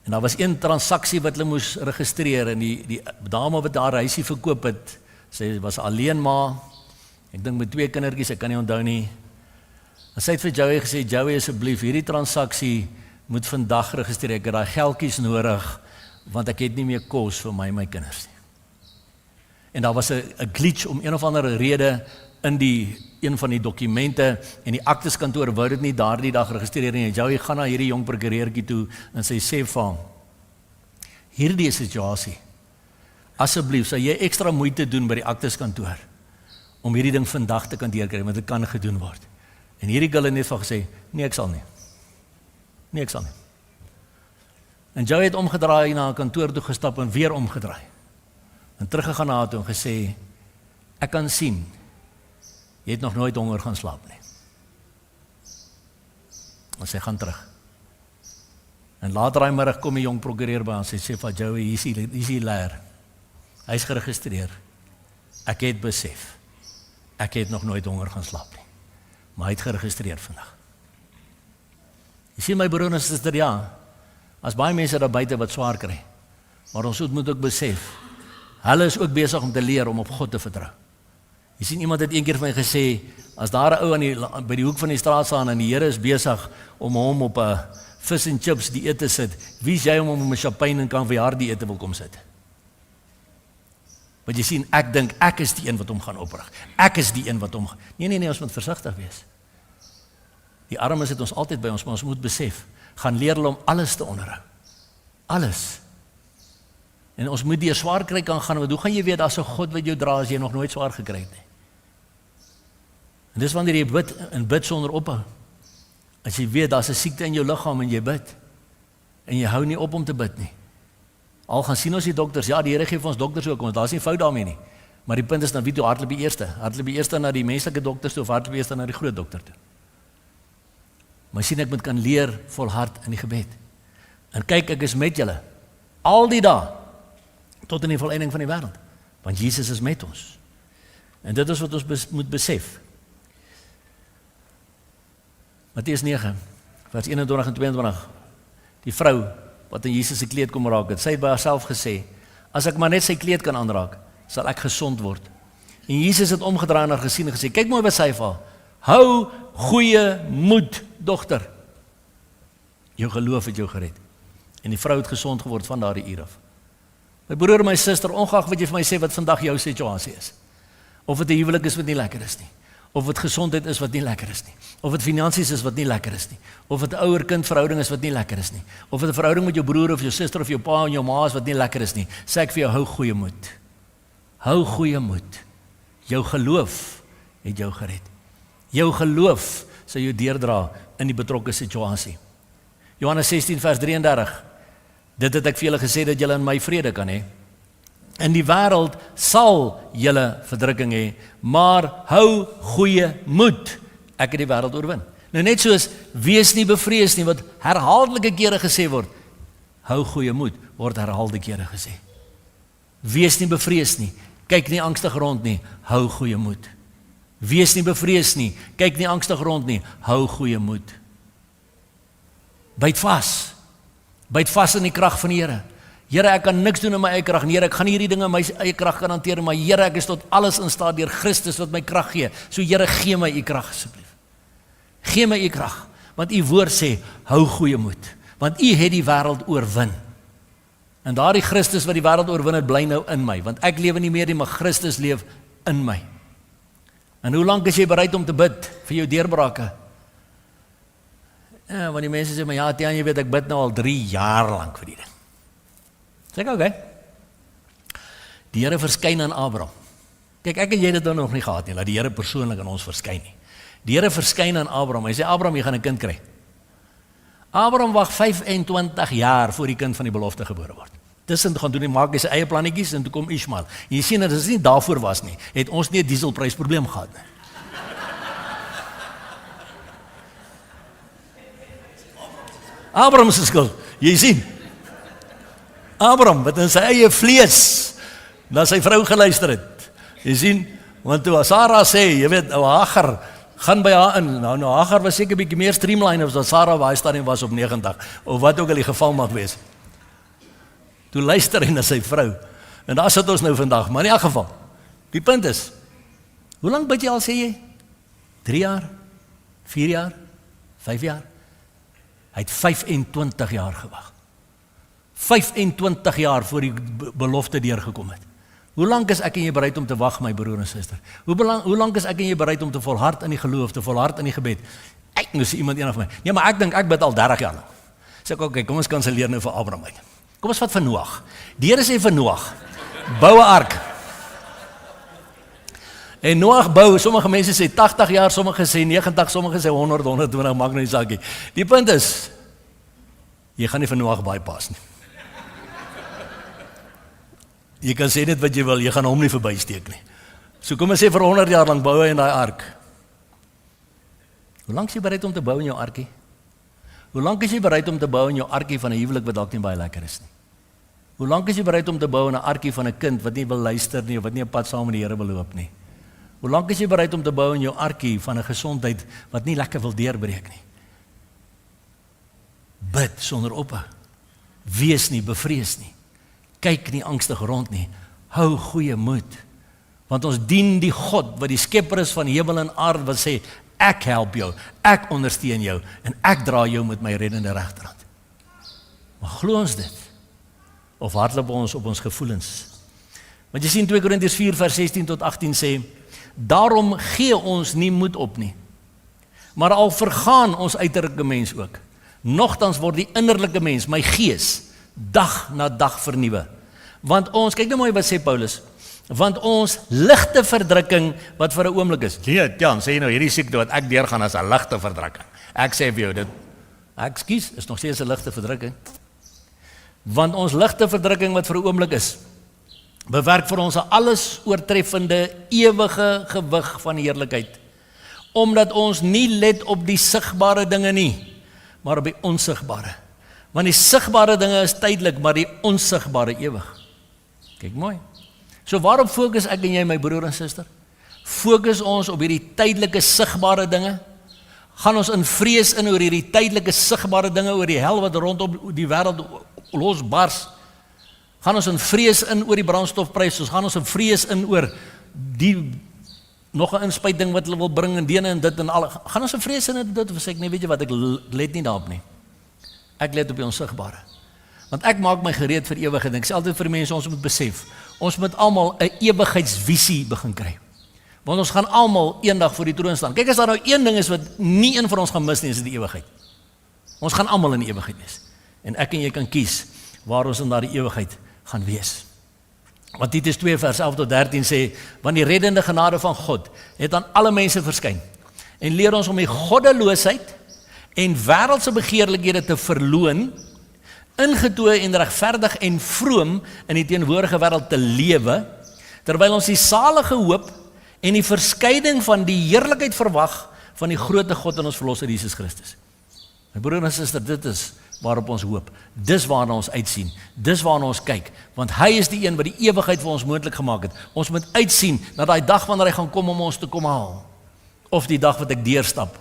En daar was een transaksie wat hulle moes registreer en die dame wat daar huisie verkoop het, sy was alleen ma, ek dink met 2 kindertjies, ek kan nie onthou nie. En sy het vir Joey gesê, Joey, asseblief, hierdie transaksie moet vandag registreer, ek het daai geldjies nodig, want ek het nie meer kos vir my en my kinders nie. En daar was 'n glitch om een of ander rede in een van die dokumente en die akteskantoor wou dit nie daardie dag registreer nie. Joey gaan na hierdie jong prokureurtjie toe en sy sê vir hom, hierdie situasie, asseblief, sal jy ekstra moeite doen by die akteskantoor om hierdie ding vandag te kan deurkry, want dit kan gedoen word. En hierdie girl het net van gesê, nee, ek sal nie. Nee, ek sal nie. En Joey het omgedraai na 'n kantoor toe gestap en weer omgedraai. En teruggegaan na haar toe en gesê, ek kan sien, jy het nog nooit honger gaan slaap nie. En sy gaan terug. En later daai middag kom die jong prokureur by ons en sê vir Joey, hier is die leer. Hy is geregistreer. Ek het besef, ek het nog nooit honger gaan slaap nie. Maar hy het geregistreer vandag. Jy sien my broer en suster, ja, as baie mense daar buite wat swaar kry, maar ons moet ook besef, hulle is ook besig om te leer om op God te vertrou. Jy sien, iemand het een keer vir my gesê, as daar 'n ou by die hoek van die straat staan en die Here is besig om hom op 'n vis en chips dieet te sit, wie is jy om hom 'n champagne en kaviaar dieet te wil kom sit? Want jy sien, ek dink ek is die een wat hom gaan oprig. Ek is die een wat hom... Nee, ons moet versigtig wees. Die armes het ons altyd by ons, maar ons moet besef, gaan leer hulle om alles te onderhou. Alles. En ons moet deur swaar kry kan gaan, want hoe gaan jy weet as 'n God wat jou dra as jy nog nooit swaar gekry het nie? En dis wanneer jy bid en bid sonder ophou. As jy weet daar's 'n siekte in jou liggaam en jy bid en jy hou nie op om te bid nie. Al gaan sien ons die dokters, ja, die Here gee vir ons dokters ook, want daar's nie fout daarmee nie. Maar die punt is dan wie toe hardloop die eerste? Hardloop die eerste na die menslike dokters toe of hardloop die eerste na die groot dokter toe? Maar sien, ek moet kan leer volhard in die gebed. En kyk, ek is met julle al die dae tot in die volëinding van die wêreld, want Jesus is met ons. En dit is wat ons moet besef. Matteus 9, vers 21 en 22, die vrou wat in Jesus se kleed kom raak het, sy het by haarself gesê, as ek maar net sy kleed kan aanraak, sal ek gesond word. En Jesus het omgedraai en haar gesien en gesê, kyk mooi wat sy vir, hou goeie moed, dogter, jou geloof het jou gered. En die vrou het gesond geword van daardie uur af. My broer en my suster, ongeag wat jy vir my sê wat vandag jou situasie is, of dit 'n huwelik is wat nie lekker is nie, of dit gesondheid is wat nie lekker is nie, of dit finansies is wat nie lekker is nie, of dit 'n ouer-kind verhouding is wat nie lekker is nie, of dit 'n verhouding met jou broer of jou suster of jou pa en jou ma is wat nie lekker is nie, sê ek vir jou, hou goeie moed. Hou goeie moed. Jou geloof het jou gered. Jou geloof sal jou deurdra in die betrokke situasie. Johannes 16 vers 33. Dit het ek vir julle gesê dat julle in my vrede kan hê. In die wêreld sal julle verdrukking hê, maar hou goeie moed. Ek het die wêreld oorwin. Nou net soos wees nie bevrees nie, wat herhaaldelike kere gesê word. Hou goeie moed, word herhaalde kere gesê. Wees nie bevrees nie, kyk nie angstig rond nie, hou goeie moed. Wees nie bevrees nie, kyk nie angstig rond nie, hou goeie moed. Byt vas in die krag van die Here. Here, ek kan niks doen in my eie krag nie, Here, ek gaan hierdie dinge in my eie krag kan hanteer, maar Here, ek is tot alles in staat deur Christus wat my krag gee. So Here, gee my u krag asseblief. Gee my u krag, want u woord sê, hou goeie moed, want u het die wêreld oorwin. En daardie Christus wat die wêreld oorwin het, bly nou in my, want ek lewe nie meer nie, maar Christus leef in my. En hoe lank is jy bereid om te bid vir jou deurbrake? Ja, want die mense sê, maar ja, Tiaan, jy weet, ek bid nou al 3 jaar lank vir die ding. Sê ek, okay. Die Here verskyn aan Abraham. Kyk, ek en jy het dit nog nie gehad nie, laat die Here persoonlik aan ons verskyn nie. Die Here verskyn aan Abraham, hy sê, Abraham, jy gaan 'n kind kry. Abraham wag 25 jaar voor die kind van die belofte gebore word. Tussen gaan doen hy maak hy sy eie plannetjies en toe kom Ismael. En jy sien dat dit nie daarvoor was nie, het ons nie 'n dieselprysprobleem gehad nie. Abraham se skuld, jy sien. Abraham wat in sy eie vlees na sy vrou geluister het. Jy sien, want toe Sarah sê, jy weet, Hagar gaan by haar in. Nou Hagar was seker 'n bietjie meer streamline as wat Sarah by haar stadium was op 90 of wat ook al die geval mag wees. Toe luister hy na sy vrou. En daar sit ons nou vandag, maar in elk geval. Die punt is, hoe lank bid jy al, sê jy? 3 jaar? 4 jaar? 5 jaar? Hy het 25 jaar gewag. 25 jaar voor die belofte deurgekom het. Hoe lank is ek en jy bereid om te wag, my broer en suster? Hoe lank is ek en jy bereid om te volhard in die geloof, te volhard in die gebed? Ek nou sê iemand eendag vir my, nee, maar ek dink ek bid al 30 jaar nou. Sê ek, okay, kom ons kanselleer nou vir Abraham uit. Kom ons vat vir Noag. Die Here sê vir Noag, bou 'n ark. En Noag bou, sommige mense sê 80 jaar, sommige sê 90, sommige sê 100, 120, maak nou nie saak nie. Die punt is, jy gaan nie vir Noag bypas nie. Jy kan sê net wat jy wil, jy gaan hom nie verbysteek nie. So kom ons sê vir 100 jaar lang bou hy in daai ark. Hoe lank is jy bereid om te bou in jou arkie? Hoe lank is jy bereid om te bou in jou arkie van 'n huwelik wat dalk nie baie lekker is nie? Hoe lank is jy bereid om te bou in 'n arkie van 'n kind wat nie wil luister nie, of wat nie 'n pad saam met die Here wil loop nie? Hoe lank is jy bereid om te bou in jou arkie van 'n gesondheid wat nie lekker wil deurbreek nie? Bid sonder ophou. Wees nie bevrees nie. Kyk nie angstig rond nie. Hou goeie moed. Want ons dien die God wat die skepper is van hemel en aarde, wat sê, ek help jou, ek ondersteun jou en ek dra jou met my reddende regterhand. Maar glo ons dit? Of hardloop ons op ons gevoelens? Want jy sien 2 Korintiërs 4 vers 16 tot 18 sê, daarom gee ons nie moed op nie. Maar al vergaan ons uiterlike mens ook, nogtans word die innerlike mens, my gees, dag na dag vernuwe. Want ons, kyk nou mooi wat sê Paulus, want ons ligte verdrukking wat vir 'n oomblik is. Nee, Jan, sê jy nou hierdie siekte wat ek deurgaan as 'n ligte verdrukking. Ek sê vir jou dit, ekskuus, is nog steeds 'n ligte verdrukking. Want ons ligte verdrukking wat vir 'n oomblik is, bewerk vir ons 'n alles oortreffende ewige gewig van heerlikheid. Omdat ons nie let op die sigbare dinge nie, maar op die onsigbare. Want die sigbare dinge is tydelik, maar die onsigbare ewig. Kyk mooi. So waarop fokus ek en jy, my broer en suster? Fokus ons op hierdie tydelike sigbare dinge? Gaan ons in vrees in oor hierdie tydelike sigbare dinge, oor die hel wat rondom die wêreld losbars? Gaan ons in vrees in oor die brandstofprys? Gaan ons in vrees in oor die nog 'n inspuiting wat hulle wil bring en dene en dit en al? Gaan ons in vrees in dit? Of sê ek, nee, weet jy wat, ek let nie daarop nie. Ek let op die onsigbare. Want ek maak my gereed vir ewigheid. Ek sê altyd vir die mense, ons moet besef, ons moet almal 'n ewigheidsvisie begin kry. Want ons gaan almal eendag voor die troon staan. Kyk, as daar nou een ding is wat nie een van ons gaan mis nie, is dit die ewigheid. Ons gaan almal in die ewigheid wees. En ek en jy kan kies waar ons in daardie ewigheid gaan wees. Want Titus 2 vers 11 tot 13 sê, want die reddende genade van God het aan alle mense verskyn. en leer ons om die goddeloosheid en wêreldse begeerlikhede te verloon, ingetoe en regverdig en vroom in die teenwoordige wêreld te lewe, terwyl ons die salige hoop en die verskyning van die heerlikheid verwag van die grootte God en ons verlosser Jesus Christus. My broer en suster, dit is waarop ons hoop. Dis waarna ons uitsien. Dis waarna ons kyk, want hy is die een wat die ewigheid vir ons moontlik gemaak het. Ons moet uitsien na daai dag wanneer hy gaan kom om ons te kom haal, of die dag wat ek deurstap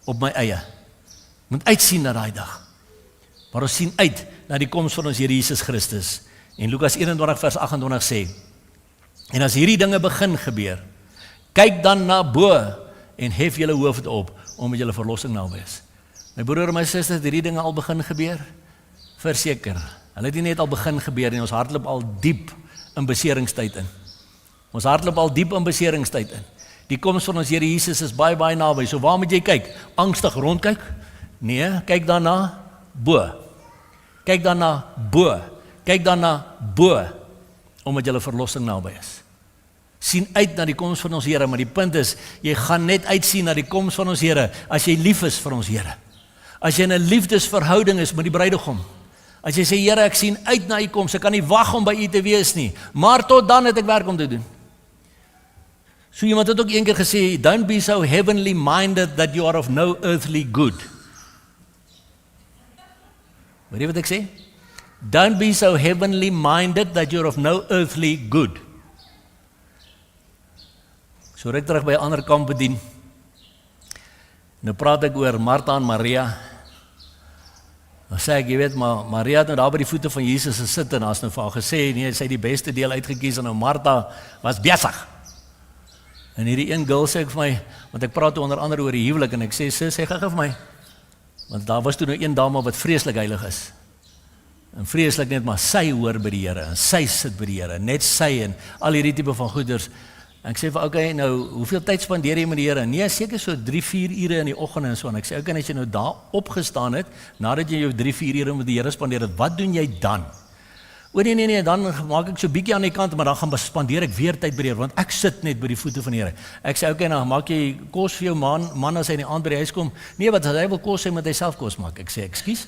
op my eie. Moet uitsien na daai dag. Maar ons sien uit na die koms van ons Here Jesus Christus. En Lukas 21 vers 28 sê, en as hierdie dinge begin gebeur, kyk dan na bo en hef julle hoofde op, omdat julle verlossing naby is. My broer en my suster, het hierdie dinge al begin gebeur? Verseker. Hulle het nie net al begin gebeur nie, ons hardloop al diep in beseringstyd in. Ons hardloop al diep in beseringstyd in. Die koms van ons Here Jesus is baie, baie naby. So waar moet jy kyk? Angstig rondkyk? Nee, kyk dan na bo. Kyk dan na bo. Kyk dan na bo, omdat julle verlossing naby is. Sien uit na die koms van ons Here, maar die punt is, jy gaan net uitsien na die koms van ons Here, as jy lief is vir ons Here. As jy in 'n liefdesverhouding is met die bruidegom. As jy sê, Here, ek sien uit na u koms, ek kan nie wag om by u te wees nie, maar tot dan het ek werk om te doen. So iemand het ook een keer gesê, don't be so heavenly minded that you are of no earthly good. Weet jy wat ek sê? Don't be so heavenly minded that you're of no earthly good. So ruk terug by 'n ander kamp bedien. Nou praat ek oor Martha en Maria. Dan sê ek, jy weet, maar Maria het nou daar by die voete van Jesus gesit en as nou vir haar gesê, nee, sy het die beste deel uitgekies en nou Martha was besig. En hierdie een girl sê ek vir my, want ek praat onder andere oor die huwelik en ek sê, sis, sê gou vir my, want daar was toe nou een dame wat vreeslik heilig is. En vreeslik net, maar sy hoor by die Here en sy sit by die Here, net sy en al hierdie tipe van goeders. En ek sê vir, okay, nou, hoeveel tyd spandeer jy met die Here? Nee, seker so 3-4 ure in die oggend en so. En ek sê, okay, as jy nou daar opgestaan het, nadat jy jou 3-4 ure met die Here spandeer het, wat doen jy dan? O nee, dan maak ek so bietjie aan die kant, maar dan gaan spandeer ek weer tyd by die Here, want ek sit net by die voete van die Here. Ek sê, okay, nou maak jy kos vir jou man as hy in die aand by die huis kom. Nee, wat as hy wil kos hê, moet hy self kos maak. Ek sê, ekskuus?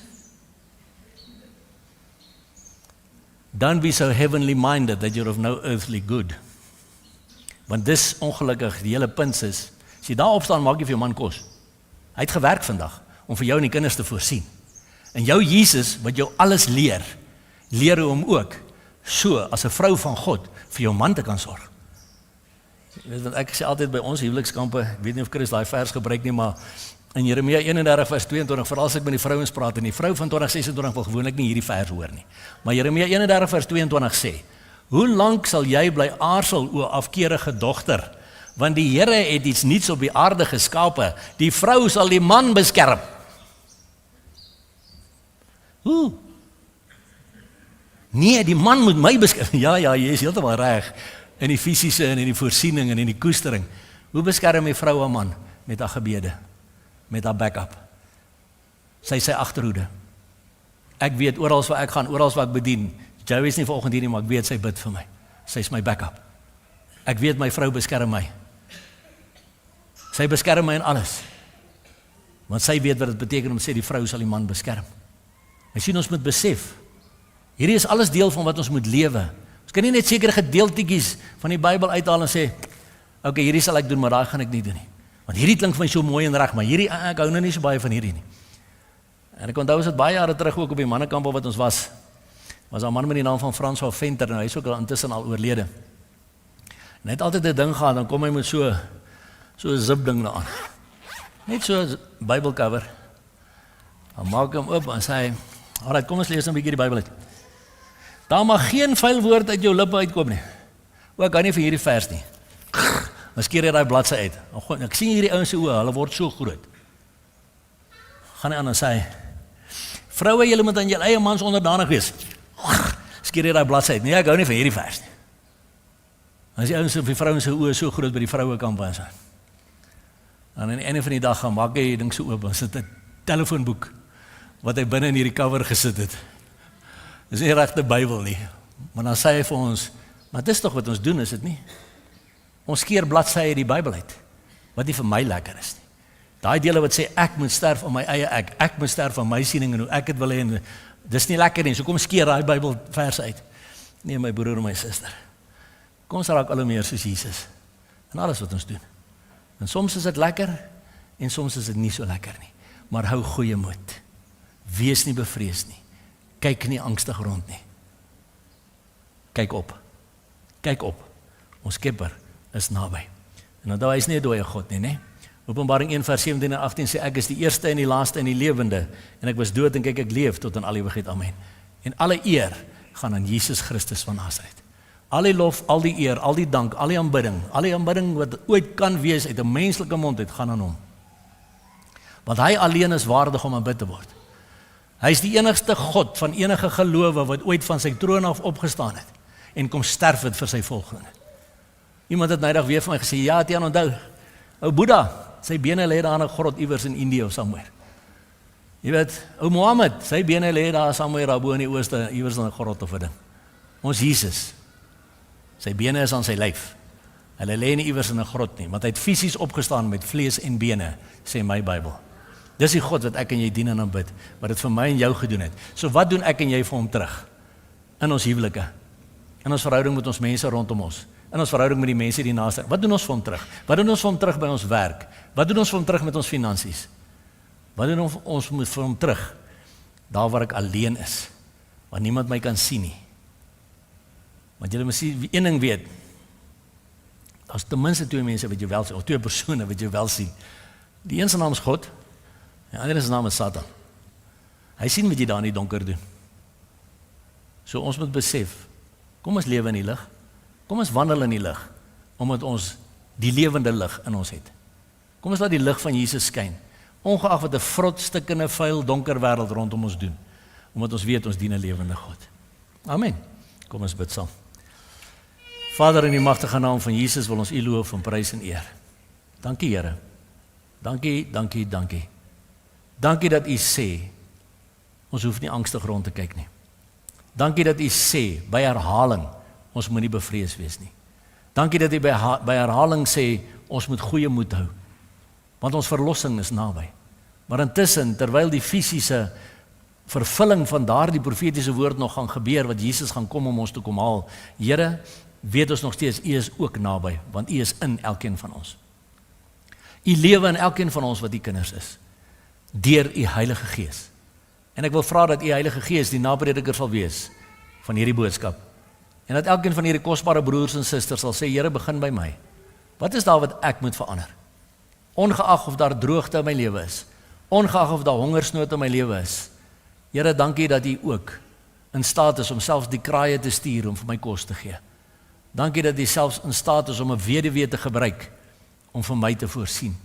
Don't be so heavenly minded that you're of no earthly good. Want dis ongelukkig, die hele punt is, as jy daar opstaan, maak jy vir jou man kos. Hy het gewerk vandag, om vir jou en die kinders te voorsien. En jou Jesus, wat jou alles leer hom ook, so, as 'n vrou van God, vir jou man te kan sorg. Jy weet, want ek sê altyd by ons huwelikskampe, ek weet nie of Chris daai vers gebruik nie, maar in Jeremia 31 vers 22, veral as ek met die vrouens praat, en die vrou van 2026 wil gewoonlik nie hierdie vers hoor nie. Maar Jeremia 31 vers 22 sê, hoe lank sal jy bly aarsel, o afkeerige dogter? Want die Here het iets niets op die aarde geskape. Die vrou sal die man beskerm. Hoe? Nee, die man moet my beskerm. Ja, jy is heeltemal reg. In die fisiese en in die voorsiening en in die koestering. Hoe beskerm die vrou 'n man? Met haar gebede. Met haar backup. Sy agterhoede. Ek weet oral waar ek gaan, oral waar ek bedien. Joey is nie vanoggend hier nie, maar ek weet sy bid vir my. Sy is my backup. Ek weet my vrou beskerm my. Sy beskerm my in alles. Want sy weet wat dit beteken om te sê die vrou sal die man beskerm. Jy sien, ons moet besef, hierdie is alles deel van wat ons moet lewe. Ons kan nie net sekere gedeeltjies van die Bybel uithaal en sê, okay, hierdie sal ek doen, maar daai gaan ek nie doen nie. Want hierdie klink vir my so mooi en reg, maar hierdie, ek hou nou nie so baie van hierdie nie. En ek onthou, was dit baie jare terug ook op die mannekamp wat ons was 'n man met die naam van François Venter, en hy is ook al intussen al oorlede. En hy het altyd 'n ding gehad, dan kom hy met so 'n zip ding daar aan. Net so 'n Bybelcover. Dan maak hom oop en sê, alright, kom ons lees 'n bietjie die Bybel uit. Daar mag geen vuil woord uit jou lippe uitkom nie. Ook kan nie vir hierdie vers nie. Dan skeer hy daai bladsy uit. Ek sien hierdie ouens se oë, hulle word so groot. Gaan hy aan en sê, vroue, julle moet aan julle eie mans onderdanig wees. Skeer hy daai bladsy uit. Nee, ek hou nie van hierdie vers nie. As die ouens of die vrouens se oë so groot by die vroue kamp was. En aan die einde van die dag gaan maak hy die ding so oop, en sit 'n telefoonboek wat hy binne in hierdie cover gesit het. Dis nie regte Bybel nie. Maar dan sê hy vir ons, maar dis tog wat ons doen, is dit nie? Ons skeer bladsye uit die Bybel uit, wat nie vir my lekker is nie. Daai dele wat sê, ek moet sterf aan my eie ek moet sterf aan my siening en hoe ek het wil hê, en dis nie lekker nie, so kom skeer daai Bybelvers uit. Nee, my broer en my suster, kom ons raak al hoe meer soos Jesus, in alles wat ons doen. En soms is dit lekker, en soms is dit nie so lekker nie, maar hou goeie moed, wees nie bevrees nie, kyk nie angstig rond nie, kyk op, ons Skepper is naby. En onthou, hy is nie 'n dooie God nie, né? Openbaring 1 vers 17 en 18 sê, ek is die eerste en die laaste en die lewende, en ek was dood en kyk ek leef tot in al ewigheid, amen. En alle eer gaan aan Jesus Christus van Nasaret. Al die lof, al die eer, al die dank, al die aanbidding wat ooit kan wees uit 'n menslike mond uit, gaan aan hom. Want hy alleen is waardig om aanbid te word. Hy is die enigste God van enige gelowe wat ooit van sy troon af opgestaan het en kom sterf het vir sy volgelinge. Iemand het nydag weer vir my gesê, ja, het jy onthou, ou Boeddha, sy bene lê daar in 'n grot iewers in Indië of somewhere. Jy weet, ou Mohammed, sy bene lê daar somewhere daar bo in die ooste, iewers in 'n grot of 'n ding. Ons Jesus, sy bene is aan sy lyf. Hulle lê nie iewers in 'n grot nie, want hy het fisies opgestaan met vlees en bene, sê my Bybel. Dis die God wat ek en jy dien en aanbid, wat dit vir my en jou gedoen het. So wat doen ek en jy vir hom terug? In ons huwelike, in ons verhouding met ons mense rondom ons, in ons verhouding met die mense die naaste. Wat doen ons vir hom terug? Wat doen ons vir hom terug by ons werk? Wat doen ons vir hom terug met ons finansies? Wat doen ons vir hom terug? Daar waar ek alleen is, waar niemand my kan sien nie. Want julle moet sien, een ding weet, daar's ten minste twee mense wat jy wel sien, of twee persone wat jy wel sien. Die een se naam is God, en die ander se naam is Satan. Hy sien wat jy daar in die donker doen. So ons moet besef, kom ons lewe in die lig, kom ons wandel in die lig, omdat ons die lewende lig in ons het. Kom ons laat die lig van Jesus skyn, ongeag wat 'n vrot, stikkende, vuil, donker wêreld rondom ons doen, omdat ons weet ons dien 'n lewende God. Amen. Kom ons bid saam. Vader, in die magtige naam van Jesus wil ons U loof en prys en eer. Dankie Here. Dankie. Dankie dat U sê, ons hoef nie angstig rond te kyk nie. Dankie dat U sê, by herhaling, ons moet nie bevrees wees nie. Dankie dat U by herhaling sê, ons moet goeie moed hou, want ons verlossing is naby. Maar intussen, terwyl die fisiese vervulling van daardie profetiese woord nog gaan gebeur, wat Jesus gaan kom om ons te kom haal, Here, weet ons nog steeds, U is ook naby, want U is in elkeen van ons. U lewe in elkeen van ons wat U kinders is, deur U Heilige Gees. En ek wil vra dat U Heilige Gees die naprediker sal wees van hierdie boodskap. En dat elkeen van hierdie kosbare broers en susters sal sê, Here, begin by my. Wat is daar wat ek moet verander? Ongeag of daar droogte in my lewe is, ongeag of daar hongersnood in my lewe is, Here, dankie dat U ook in staat is om selfs die kraaie te stuur om vir my kos te gee. Dankie dat U selfs in staat is om 'n weduwee te gebruik om vir my te voorsien.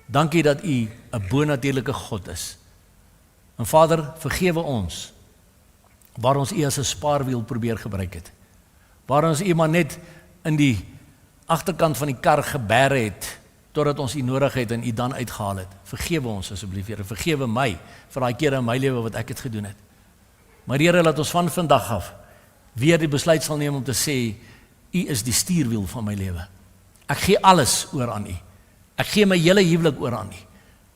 Dankie dat U 'n bonatuurlike God is. En Vader, vergewe ons waar ons U as 'n spaarwiel probeer gebruik het. Waar ons U maar net in die agterkant van die kar geberre het totdat ons U nodig het en U dan uitgehaal het. Vergewe ons asseblief, Here. Vergewe my vir daai kere in my lewe wat ek het gedoen het. Maar Here, laat ons van vandag af weer die besluit sal neem om te sê, U is die stuurwiel van my lewe. Ek gee alles oor aan U. Ek gee my hele huwelik oor aan U.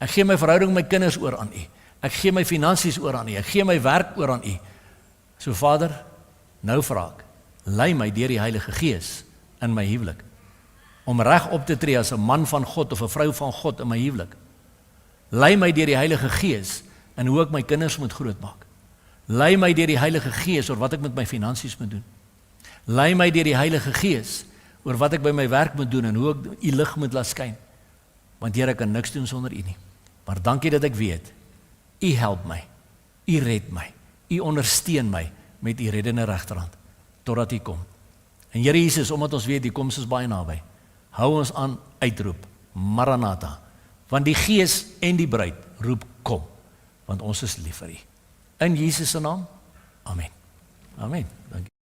Ek gee my verhouding met my kinders oor aan U. Ek gee my finansies oor aan U. Ek gee my werk oor aan U. So Vader, nou vra ek, lei my deur die Heilige Gees in my huwelik, om reg op te tree as 'n man van God of 'n vrou van God in my huwelik. Lei my deur die Heilige Gees in hoe ek my kinders moet grootmaak. Lei my deur die Heilige Gees oor wat ek met my finansies moet doen. Lei my deur die Heilige Gees oor wat ek by my werk moet doen en hoe ek U lig moet laat skyn. Want Here, ek kan niks doen sonder U nie. Maar dankie dat ek weet, U help my, U red my, U ondersteun my met U reddende regterhand, totdat U kom. En Here Jesus, omdat ons weet die koms is baie naby, hou ons aan uitroep, Maranatha, want die Gees en die bruid roep kom, want ons is lief vir U. In Jesus se naam, amen. Amen. Dankie.